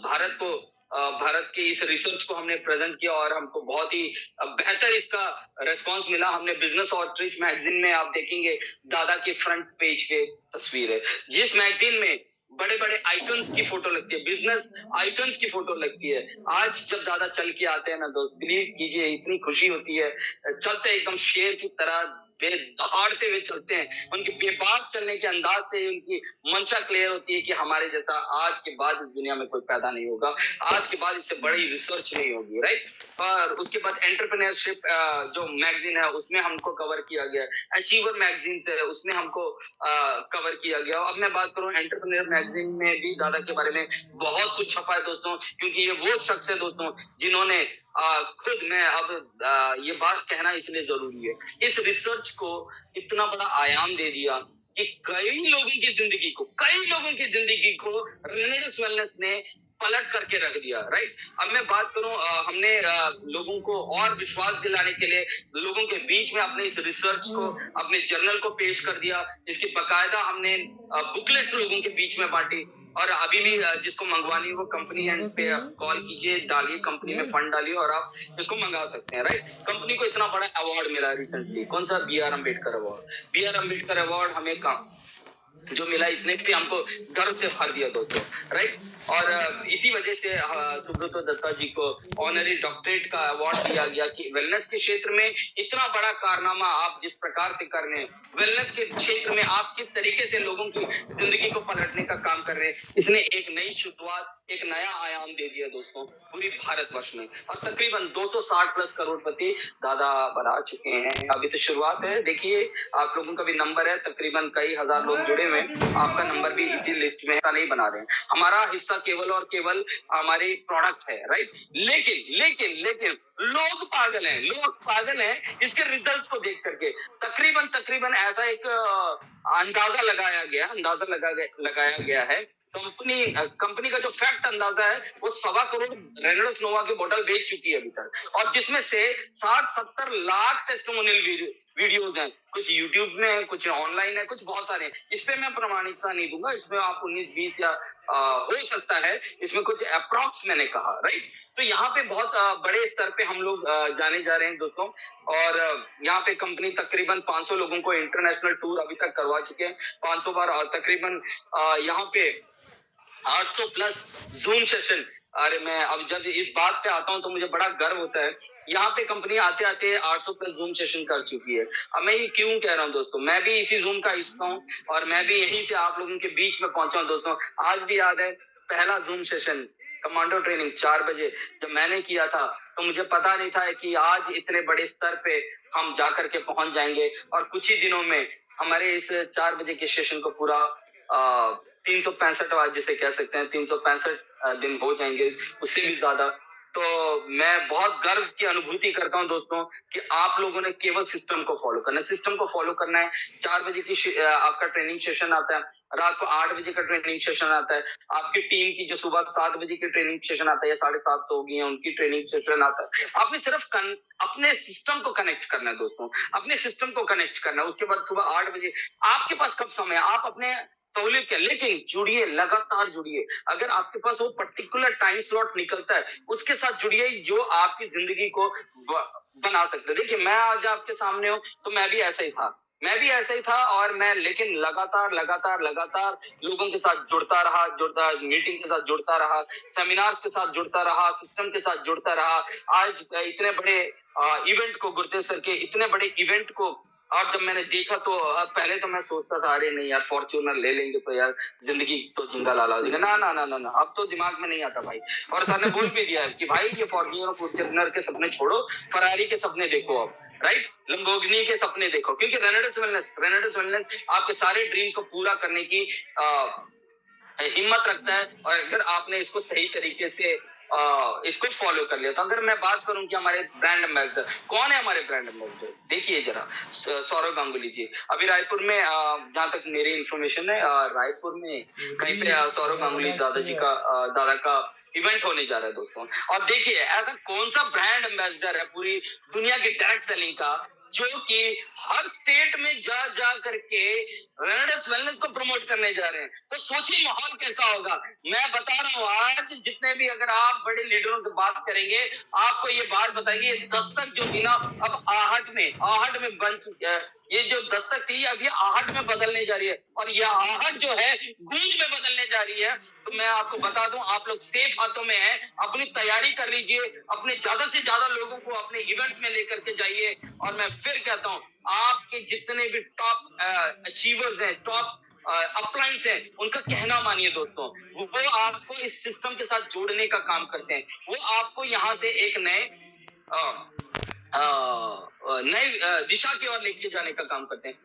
भारत को भारत के इस रिसर्च को हमने प्रेजेंट किया और हमको बहुत ही बेहतर इसका रेस्पॉन्स मिला। हमने बिजनेस आउटरीच मैगजीन में आप देखेंगे दादा के फ्रंट पेज पे तस्वीर है, जिस मैगजीन में बड़े बड़े आइकन्स की फोटो लगती है, बिजनेस आइकन्स की फोटो लगती है। आज जब दादा चल के आते हैं ना दोस्त, बिलीव कीजिए इतनी खुशी होती है। चलते एकदम शेर की तरह दहाड़ते हुए चलते हैं, उनके बेबाक चलने के अंदाज से उनकी मंशा क्लियर होती है कि हमारे जैसा आज के बाद इस दुनिया में कोई पैदा नहीं होगा, आज के बाद इससे बड़ी रिसर्च नहीं होगी, राइट। और उसके बाद एंटरप्रेन्योरशिप जो मैगजीन है उसमें हमको कवर किया गया, अचीवर मैगजीन से उसमें हमको कवर किया गया। अब मैं बात करूं एंटरप्रेन्योर मैगजीन में भी दादा के बारे में बहुत कुछ छपा है दोस्तों, क्योंकि ये वो शख्स है दोस्तों जिन्होंने खुद, मैं अब ये बात कहना इसलिए जरूरी है, इस रिसर्च को इतना बड़ा आयाम दे दिया कि कई लोगों की जिंदगी को रेनेडिस वेलनेस ने पलट करके रख दिया, राइट। अब मैं बात करूं, हमने लोगों को और विश्वास दिलाने के लिए लोगों के बीच में अपने इस रिसर्च को, अपने जर्नल को पेश कर दिया। इसकी बकायदा हमने बुकलेट्स लोगों के बीच में बांटी, और अभी भी जिसको मंगवानी वो कंपनी एंड पे कॉल कीजिए, डालिए कंपनी में फंड डालिए और आप इसको मंगा सकते हैं, राइट। कंपनी को इतना बड़ा अवार्ड मिला रिसेंटली, कौन सा, B R. Ambedkar award. B R. Ambedkar award हमें जो मिला, इसने भी हमको गर्व से भर दिया दोस्तों, राइट। और इसी वजह से सुब्रतो दत्ता जी को ऑनरी डॉक्टरेट का अवार्ड दिया गया कि वेलनेस के क्षेत्र में इतना बड़ा कारनामा आप जिस प्रकार से कर रहे हैं, वेलनेस के क्षेत्र में आप किस तरीके से लोगों की जिंदगी को पलटने का काम कर रहे हैं, इसने एक नई शुरुआत, एक नया आयाम दे दिया दोस्तों पूरी भारतवर्ष में। और तकरीबन 260 प्लस करोड़पति दादा बना चुके हैं। अभी तो शुरुआत है, देखिए आप लोगों का भी नंबर है, तकरीबन कई हजार लोग जुड़े हुए, आपका नंबर भी इसी लिस्ट में ऐसा नहीं बना रहे हैं। हमारा हिस्सा केवल और केवल हमारी प्रोडक्ट है, राइट। लेकिन लोग पागल हैं इसके रिजल्ट्स को देख करके। तकरीबन ऐसा एक अंदाजा लगाया गया है। कंपनी का जो फैक्ट अंदाजा है वो 1.25 करोड़ रेनॉल्ड्स नोवा की बोतल बेच चुकी है अभी तक, और जिसमें से 60-70 लाख टेस्टिमोनियल वीडियोस हैं, कुछ यूट्यूब में है, कुछ ऑनलाइन है, कुछ बहुत सारे हैं। इस पे मैं प्रमाणिकता नहीं दूंगा, इसमें आप 19-20 या हो सकता है, इसमें कुछ अप्रॉक्स मैंने कहा, राइट। तो यहाँ पे बहुत बड़े स्तर पे हम लोग जाने जा रहे हैं दोस्तों, और यहाँ पे कंपनी तकरीबन 500 लोगों को इंटरनेशनल टूर अभी तक करवा चुके हैं, 500 बार, और तकरीबन यहाँ पे 800 प्लस जूम सेशन। अरे मैं अब जब इस बात पे आता हूँ तो मुझे बड़ा गर्व होता है। यहाँ पे कंपनी आते आते 800 प्लस जूम सेशन कर चुकी है। अब मैं ये क्यों कह रहा हूँ दोस्तों, मैं भी इसी जूम का हिस्सा हूँ और मैं भी यहीं से आप लोगों के बीच में पहुंचा हूँ दोस्तों। आज भी याद है पहला जूम सेशन कमांडो ट्रेनिंग 4 बजे जब मैंने किया था, तो मुझे पता नहीं था कि आज इतने बड़े स्तर पे हम जाकर के पहुंच जाएंगे, और कुछ ही दिनों में हमारे इस 4 बजे के सेशन को पूरा 365 आज जिसे कह सकते हैं 365 दिन हो जाएंगे, उससे भी ज्यादा। तो मैं बहुत गर्व की अनुभूति करता हूं दोस्तों कि आप लोगों ने केवल सिस्टम को फॉलो करना है, सिस्टम को फॉलो करना है। 4 बजे की आपका ट्रेनिंग सेशन आता है, रात को 8 बजे का ट्रेनिंग सेशन आता है, आपकी टीम की जो सुबह 7 बजे की ट्रेनिंग सेशन आता है या 7:30 तो होगी, उनकी ट्रेनिंग सेशन आता है। आपने सिर्फ अपने सिस्टम को कनेक्ट करना है दोस्तों, अपने सिस्टम को कनेक्ट करना है। उसके बाद सुबह 8 बजे आपके पास कब समय है, आप अपने सहूलियत क्या, लेकिन जुड़िए, लगातार जुड़िए। अगर आपके पास वो पर्टिकुलर टाइम स्लॉट निकलता है उसके साथ जुड़िए जो आपकी जिंदगी को बना सकते हैं। देखिए मैं आज आपके सामने हूं तो मैं भी ऐसा ही था और मैं लेकिन लगातार लोगों के साथ जुड़ता रहा, मीटिंग के साथ जुड़ता रहा, सेमिनार्स के साथ जुड़ता रहा, सिस्टम के साथ जुड़ता रहा। आज इतने बड़े इवेंट को, गुरुदेव सर के इतने बड़े इवेंट को, और जब मैंने देखा तो पहले तो मैं सोचता था अरे नहीं यार फॉर्च्यूनर ले लेंगे तो यार जिंदगी तो जिंदा लाला हो जाएगा, ना, अब तो दिमाग में नहीं आता भाई। और सर ने बोल भी दिया है कि भाई ये फॉर्च्यूनर के सपने छोड़ो, फरारी के सपने देखो अब, राइट, लंबोर्गिनी के सपने देखो, क्योंकि रेनेडिस वेलनेस आपके सारे ड्रीम्स को पूरा करने की हिम्मत रखता है। और अगर आपने इसको सही तरीके से इसको फॉलो कर लिया तो। अगर मैं बात करूं कि हमारे ब्रांड एम्बेसडर कौन है, हमारे ब्रांड एम्बेसडर देखिए जरा, सौरव गांगुली जी। अभी रायपुर में जहां तक मेरी इंफॉर्मेशन है, रायपुर में कहीं पे सौरव गांगुली दादा का इवेंट होने जा रहा है दोस्तों। और देखिए ऐसा कौन सा ब्रांड एम्बेसडर है पूरी दुनिया की डायरेक्ट सेलिंग का जो कि हर स्टेट में जा जा करके रेनेडस वेलनेस को प्रमोट करने जा रहे हैं। तो सोचिए माहौल कैसा होगा। मैं बता रहा हूँ, आज जितने भी अगर आप बड़े लीडरों से बात करेंगे, आपको ये बात बताइए, दस्तक जो थी ना, अब आहट में बन ये जो दस्तक थी अब ये आहट में बदलने जा रही है, और ये आहट जो है गूंज में बदलने जा रही है। तो मैं आपको बता दूं, आप लोग सेफ हाथों में हैं, अपनी तैयारी कर लीजिए, अपने ज्यादा से ज्यादा लोगों को अपने इवेंट में लेकर के जाइए। और मैं फिर कहता हूं, आपके जितने भी टॉप अचीवर्स हैं, टॉप अपलाइंस है, उनका कहना मानिए दोस्तों। वो आपको इस सिस्टम के साथ जोड़ने का काम करते हैं। वो आपको यहाँ से एक नए नई दिशा की ओर लेके जाने का काम करते हैं।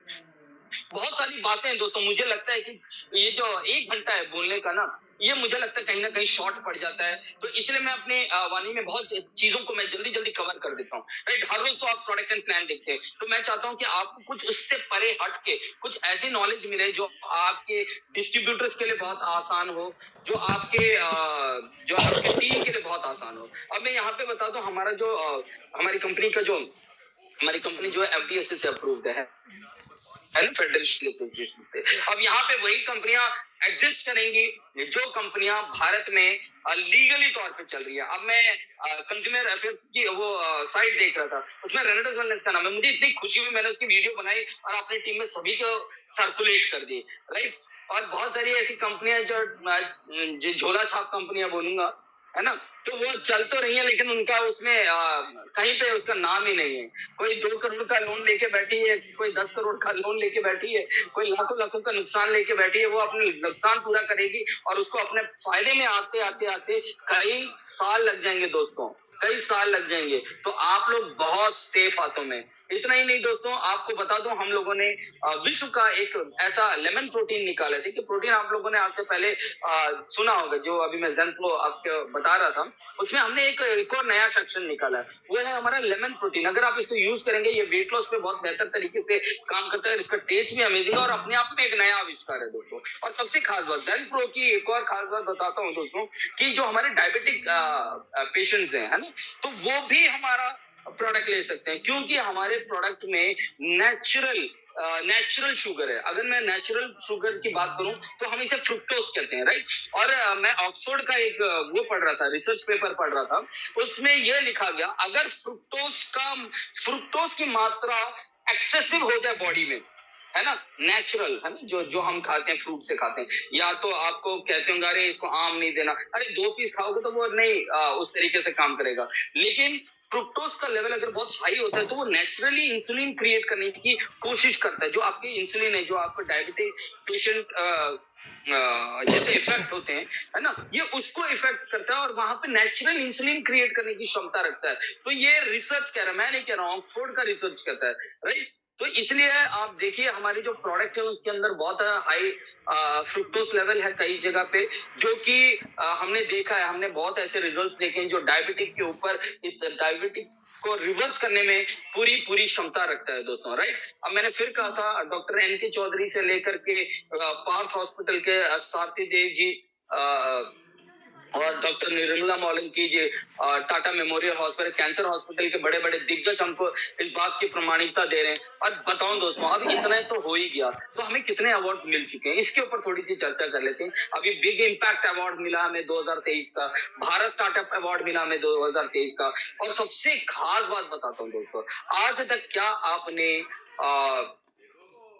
बहुत सारी बातें हैं दोस्तों। मुझे लगता है कि ये जो 1 घंटा है बोलने का ना, ये मुझे लगता है कहीं ना कहीं शॉर्ट पड़ जाता है। तो इसलिए मैं अपने वाणी में बहुत चीजों को मैं जल्दी जल्दी कवर कर देता हूँ, राइट। हर रोज तो आप प्रोडक्ट एंड प्लान देखते हैं, तो मैं चाहता हूँ कि आपको कुछ उससे परे हट के कुछ ऐसी नॉलेज मिले जो आपके डिस्ट्रीब्यूटर्स के लिए बहुत आसान हो, जो आपके टीम के लिए बहुत आसान हो। अब मैं यहाँ पे बता दूं, हमारी कंपनी जो है FDSA से अप्रूव्ड है ना, फेडरेशन एसोसिएशन से। अब यहाँ पे वही कंपनियां एग्जिस्ट करेंगी जो कंपनियां भारत में लीगली तौर पे चल रही है। अब मैं कंज्यूमर अफेयर्स की वो साइट देख रहा था, उसमें रेनेडस वेलनेस का नाम है। मुझे इतनी खुशी हुई, मैंने उसकी वीडियो बनाई और अपनी टीम में सभी को सर्कुलेट कर दी, राइट। और बहुत सारी ऐसी कंपनियां जो झोला छाप कंपनियां बोलूंगा, है ना, तो वो चल तो रही है, लेकिन उनका उसमें कहीं पे उसका नाम ही नहीं है। कोई 2 करोड़ का लोन लेके बैठी है, कोई 10 करोड़ का लोन लेके बैठी है, कोई लाखों लाखों का नुकसान लेके बैठी है। वो अपने नुकसान पूरा करेगी और उसको अपने फायदे में आते आते आते कई साल लग जाएंगे दोस्तों, कई साल लग जाएंगे। तो आप लोग बहुत सेफ हाथों में। इतना ही नहीं दोस्तों, आपको बता दूं, हम लोगों ने विश्व का एक ऐसा लेमन प्रोटीन निकाला। देखिए, प्रोटीन आप लोगों ने आज से पहले सुना होगा, जो अभी मैं ज़ेनफ्लो आपको बता रहा था, उसमें हमने एक और नया सेक्शन निकाला है, वो है हमारा लेमन प्रोटीन। अगर आप इसको यूज करेंगे, ये वेट लॉस पे बहुत बेहतर तरीके से काम करता है। इसका टेस्ट भी अमेजिंग है और अपने आप में एक नया आविष्कार है दोस्तों। और सबसे खास बात, ज़ेनफ्लो की एक और खास बात बताता हूँ दोस्तों, कि जो हमारे डायबिटिक पेशेंट्स हैं, है ना, तो वो भी हमारा प्रोडक्ट ले सकते हैं, क्योंकि हमारे प्रोडक्ट में नेचुरल शुगर है। अगर मैं नेचुरल शुगर की बात करूं तो हम इसे फ्रुक्टोज कहते हैं, राइट। और मैं ऑक्सफोर्ड का एक वो पढ़ रहा था, रिसर्च पेपर पढ़ रहा था, उसमें यह लिखा गया, अगर फ्रुक्टोज की मात्रा एक्सेसिव हो जाए बॉडी में, है ना, नेचुरल, है ना, जो हम खाते हैं, फ्रूट से खाते हैं, या तो आपको कहते होंगे अरे इसको आम नहीं देना, अरे 2 पीस खाओगे तो वो नहीं उस तरीके से काम करेगा। लेकिन फ्रुक्टोज का लेवल अगर बहुत हाई होता है तो वो नेचुरली इंसुलिन क्रिएट करने की कोशिश करता है। जो आपके इंसुलिन है, जो आपको डायबिटिक पेशेंट जैसे इफेक्ट होते हैं, है ना, ये उसको इफेक्ट करता है और वहां पे नेचुरल इंसुलिन क्रिएट करने की क्षमता रखता है। तो ये रिसर्च कह रहा है, मैं नहीं कह रहा हूँ, ऑक्सफोर्ड का रिसर्च कहता है, राइट। तो इसलिए आप देखिए, हमारी जो प्रोडक्ट है उसके अंदर बहुत हाई फ्रुक्टोज लेवल है कई जगह पे, जो कि हमने देखा है, हमने बहुत ऐसे रिजल्ट्स देखे हैं जो डायबिटिक के ऊपर, डायबिटिक को रिवर्स करने में पूरी क्षमता रखता है दोस्तों, राइट। अब मैंने फिर कहा था, डॉक्टर NK चौधरी से लेकर के पार्थ हॉस्पिटल के सारथी देव जी और doctor Nirmala Maulanki ji, Tata memorial hospital, cancer hospital के बड़े बड़े दिग्गज हमको इस बात की प्रमाणिकता दे रहे हैं। और बताऊं दोस्तों, अब इतना तो हो ही गया, तो हमें कितने अवार्ड्स मिल चुके हैं, इसके ऊपर थोड़ी सी चर्चा कर लेते हैं। अभी बिग इम्पैक्ट अवार्ड मिला हमें 2023 का, भारत स्टार्टअप अवार्ड मिला हमें 2023 का। और सबसे खास बात बताता हूँ दोस्तों, आज तक क्या आपने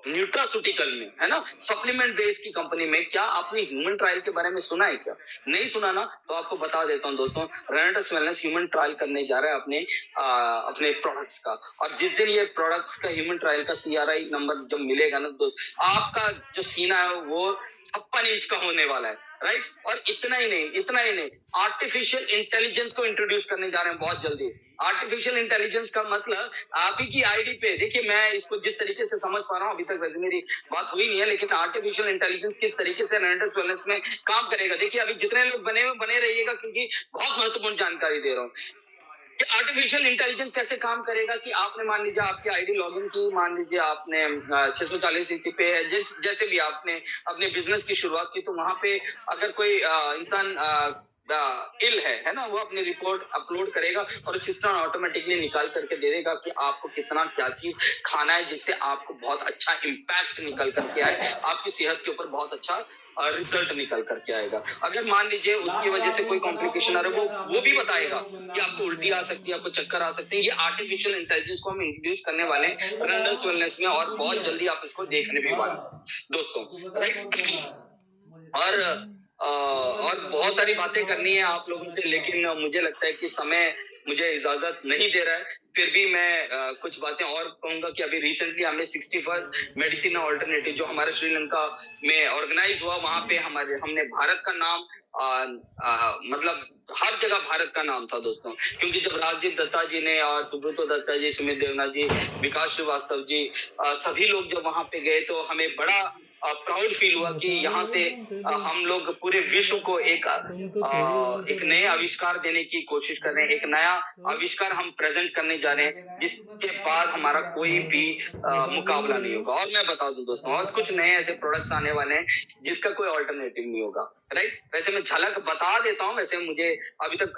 न्यूट्रास्यूटिकल में, है ना, सप्लीमेंट बेस्ड की कंपनी में, क्या आपने ह्यूमन ट्रायल के बारे में सुना है? क्या नहीं सुना ना, तो आपको बता देता हूं दोस्तों, रेनेडस वेलनेस ह्यूमन ट्रायल करने जा रहा है अपने प्रोडक्ट्स का। और जिस दिन ये प्रोडक्ट्स का ह्यूमन ट्रायल का CRI नंबर जब मिलेगा ना दोस्त, आपका जो सीना है वो 56 इंच का होने वाला है, राइट। और इतना ही नहीं, आर्टिफिशियल इंटेलिजेंस को इंट्रोड्यूस करने जा रहे हैं बहुत जल्दी। आर्टिफिशियल इंटेलिजेंस का मतलब, आप ही की आईडी पे, देखिए मैं इसको जिस तरीके से समझ पा रहा हूँ, अभी तक वैसे मेरी बात हुई नहीं है, लेकिन आर्टिफिशियल इंटेलिजेंस किस तरीके से रेनेडस वेलनेस में काम करेगा, देखिए अभी जितने लोग बने रहिएगा, क्योंकि बहुत महत्वपूर्ण जानकारी दे रहा हूँ कि आर्टिफिशियल इंटेलिजेंस कैसे काम करेगा। कि आपने मान लीजिए आपकी आईडी लॉगिन की, मान लीजिए आपने 640 CC पे है, जैसे भी आपने अपने बिजनेस की शुरुआत की, तो वहां पे अगर कोई इंसान इल है ना, वो अपनी रिपोर्ट अपलोड करेगा और सिस्टम ऑटोमेटिकली निकाल करके दे देगा कि आपको कितना क्या चीज खाना है, जिससे आपको बहुत अच्छा इम्पैक्ट निकल करके आए, आपकी सेहत के ऊपर बहुत अच्छा रिजल्ट निकल करके आएगा। अगर मान लीजिए उसकी वजह से कोई कॉम्प्लिकेशन आ रहा है, वो भी बताएगा कि आपको उल्टी आ सकती है, आपको चक्कर आ सकते हैं। ये आर्टिफिशियल इंटेलिजेंस को हम इंट्रोड्यूस करने वाले हैं रनर्स वेलनेस में, और बहुत जल्दी आप इसको देखने भी वाले दोस्तों, राइट। और बहुत सारी बातें करनी है आप लोगों से, लेकिन मुझे लगता है कि समय मुझे इजाजत नहीं दे रहा है। फिर भी मैं कुछ बातें और कहूंगा कि अभी रिसेंटली हमने 61 मेडिसिन ऑल्टरनेटिव जो हमारे श्रीलंका में ऑर्गेनाइज हुआ, वहां पे हमने भारत का नाम मतलब हर जगह भारत का नाम था दोस्तों, क्योंकि जब राजदीप दत्ता जी ने और सुब्रतो दत्ता जी, सुमित देवनाथ जी, विकास श्रीवास्तव जी, सभी लोग जब वहां पे गए तो हमें बड़ा प्राउड फील हुआ कि यहाँ से हम लोग पूरे विश्व को एक नए आविष्कार देने की कोशिश कर रहे हैं, एक नया आविष्कार हम प्रेजेंट करने जा रहे हैं, जिसके बाद हमारा कोई भी मुकाबला नहीं होगा। और मैं बता दूं दोस्तों, और कुछ नए ऐसे प्रोडक्ट्स आने वाले हैं जिसका कोई ऑल्टरनेटिव नहीं होगा, राइट। वैसे मैं झलक बता देता हूँ, वैसे मुझे अभी तक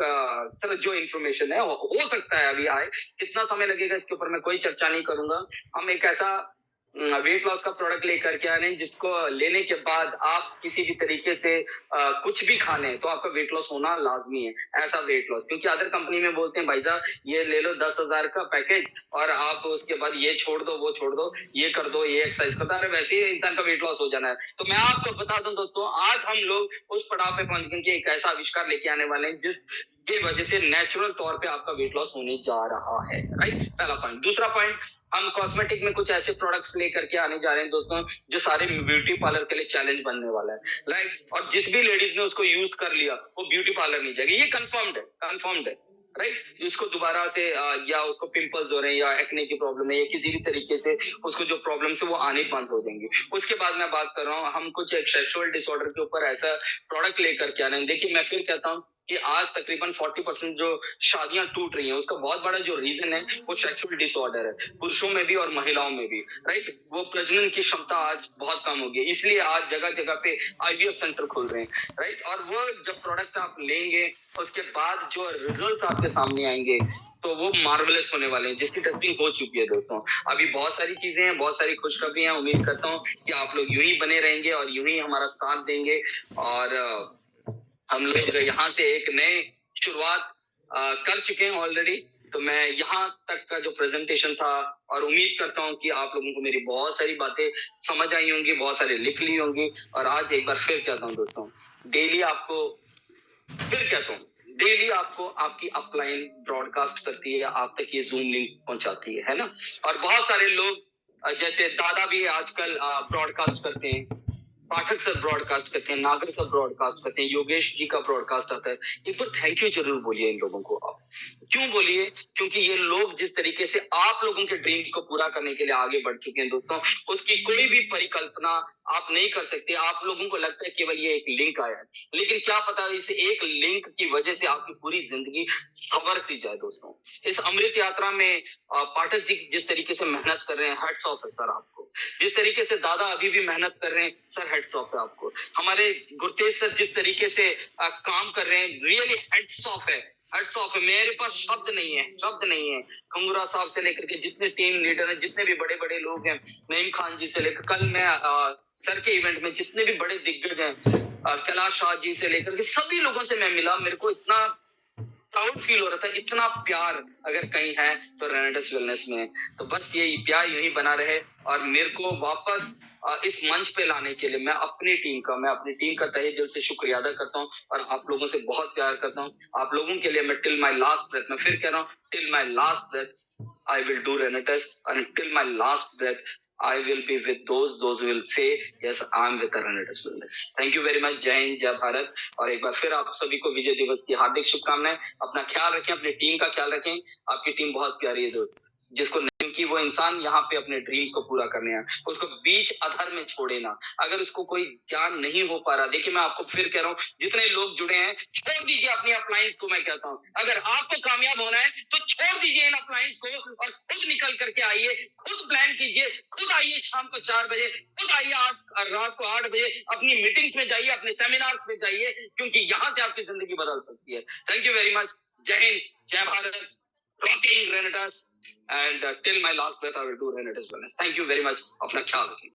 सर जो इन्फॉर्मेशन है हो सकता है अभी आए, कितना समय लगेगा इसके ऊपर मैं कोई चर्चा नहीं करूंगा। हम एक ऐसा वेट लॉस का प्रोडक्ट लेकर के आ रहे हैं जिसको लेने के बाद आप किसी भी तरीके से कुछ भी खा लें तो आपका वेट लॉस होना लाजमी है, ऐसा वेट लॉस। क्योंकि अदर कंपनी में बोलते हैं भाई साहब ये ले लो 10,000 का पैकेज और आप उसके बाद ये छोड़ दो, वो छोड़ दो, ये कर दो, ये एक्सरसाइज करता है, वैसे ही इंसान का वेट लॉस हो जाना है। तो मैं आपको बता दूं दोस्तों, आज हम लोग उस पड़ाव पे पहुंच गए कि एक ऐसा आविष्कार लेके आने वाले हैं जिस की वजह से नेचुरल तौर पे आपका वेट लॉस होने जा रहा है, राइट। पहला पॉइंट। दूसरा पॉइंट, हम कॉस्मेटिक में कुछ ऐसे प्रोडक्ट्स लेकर के आने जा रहे हैं दोस्तों जो सारे ब्यूटी पार्लर के लिए चैलेंज बनने वाला है, राइट। और जिस भी लेडीज ने उसको यूज कर लिया वो ब्यूटी पार्लर नहीं जाएगी, ये कंफर्म्ड है, राइट। इसको दोबारा से या उसको पिंपल्स हो रहे हैं या एक्ने की प्रॉब्लम है या किसी भी तरीके से उसको जो प्रॉब्लम है वो आने बंद हो जाएंगे। उसके बाद मैं बात कर रहा हूँ, हम कुछ एक सेक्सुअल डिसऑर्डर के ऊपर ऐसा प्रोडक्ट लेकर के आ रहे हैं। देखिए मैं फिर कहता हूँ कि आज तकरीबन 40% जो शादियां टूट रही हैं उसका बहुत बड़ा जो रीजन है वो सेक्सुअल डिसऑर्डर है, पुरुषों में भी और महिलाओं में भी, राइट। वो प्रजनन की क्षमता आज बहुत कम हो गई, इसलिए आज जगह जगह पे आईवीएफ सेंटर खुल रहे हैं, राइट। और वो जब प्रोडक्ट आप लेंगे उसके बाद जो रिजल्ट आपके सामने आएंगे तो वो मार्वलेस होने वाले हैं, जिसकी टेस्टिंग हो चुकी है दोस्तों। अभी बहुत सारी चीजें हैं, बहुत सारी खुशखबरियां। उम्मीद करता हूँ कि आप लोग यूं ही बने रहेंगे और यूं ही हमारा साथ देंगे, और हम लोग यहाँ से एक नए शुरुआत कर चुके हैं ऑलरेडी। तो मैं यहाँ तक का जो प्रेजेंटेशन था, और उम्मीद करता हूँ कि आप लोगों को मेरी बहुत सारी बातें समझ आई होंगी, बहुत सारी लिख ली होंगी। और आज एक बार फिर कहता हूँ दोस्तों, डेली आपको आपकी अपलाइन ब्रॉडकास्ट करती है, आप तक ये जूम लिंक पहुंचाती है ना। और बहुत सारे लोग जैसे दादा भी आजकल ब्रॉडकास्ट करते हैं, पाठक सर ब्रॉडकास्ट करते हैं, नागर सर ब्रॉडकास्ट करते हैं, योगेश जी का ब्रॉडकास्ट आता है। एक बार थैंक यू जरूर बोलिए इन लोगों को। आप क्यों बोलिए? क्योंकि ये लोग जिस तरीके से आप लोगों के ड्रीम्स को पूरा करने के लिए आगे बढ़ चुके हैं दोस्तों, उसकी कोई भी परिकल्पना आप नहीं कर सकते। आप लोगों को लगता है केवल ये एक लिंक आया है, लेकिन क्या पता इस एक लिंक की वजह से आपकी पूरी जिंदगी संवर सी जाए दोस्तों। इस अमृत यात्रा में पाठक जी जिस तरीके से मेहनत कर रहे हैं, हैट्स ऑफ है सर आपको। जिस तरीके से दादा अभी भी मेहनत कर रहे हैं सर, हैट्स ऑफ है आपको। हमारे गुरतेज सर जिस तरीके से काम कर रहे हैं, रियली हैट्स ऑफ है, हैट्स ऑफ है। मेरे पास शब्द नहीं है। खंगुरा साहब से लेकर के जितने टीम लीडर हैं, जितने भी बड़े बड़े लोग हैं, नईम खान जी से लेकर, कल मैं सर के इवेंट में जितने भी बड़े दिग्गज हैं, कैलाश शाह जी से लेकर के सभी लोगों से मैं मिला, मेरे को इतना प्राउड फील हो रहा था। इतना प्यार अगर कहीं है तो रेनेडस वेलनेस में। तो बस ये प्यार यूं ही बना रहे, और मेरे को वापस इस मंच पे लाने के लिए मैं अपनी टीम का तहे दिल से शुक्रिया अदा करता हूँ, और आप लोगों से बहुत प्यार करता हूँ। आप लोगों के लिए मैं टिल माई लास्ट ब्रेथ, मैं फिर कह रहा हूँ, till my last breath I will do Renatus until my last breath. I will be with those who will say, yes, I am with the Renatus Wellness. Thank you very much. जय हिंद, जय भारत। और एक बार फिर आप सभी को विजय दिवस की हार्दिक शुभकामनाएं। अपना ख्याल रखें, अपनी टीम का ख्याल रखें। आपकी टीम बहुत प्यारी है दोस्त, जिसको क्योंकि वो इंसान यहाँ पे अपने ड्रीम्स को पूरा करने आया, उसको बीच अधर में छोड़े ना। अगर उसको कोई ज्ञान नहीं हो पा रहा, देखिए मैं आपको फिर कह रहा हूँ, जितने लोग जुड़े हैं छोड़ दीजिए अपनी अप्लायंस को। मैं कहता हूँ अगर आपको कामयाब होना है तो छोड़ दीजिए इन अप्लायंस को और खुद निकल करके आइए, खुद प्लान कीजिए, खुद आइए शाम को 4 बजे, खुद आइए रात को 8 बजे, अपनी मीटिंग्स में जाइए, अपने सेमिनार में जाइए, क्योंकि यहाँ से आपकी जिंदगी बदल सकती है। Thank you very much. जय हिंद, जय भारत, रॉकिंग रेनेटास, and till my last breath I will do Renetas Wellness. Thank you very much. अपना ख्याल रखिए।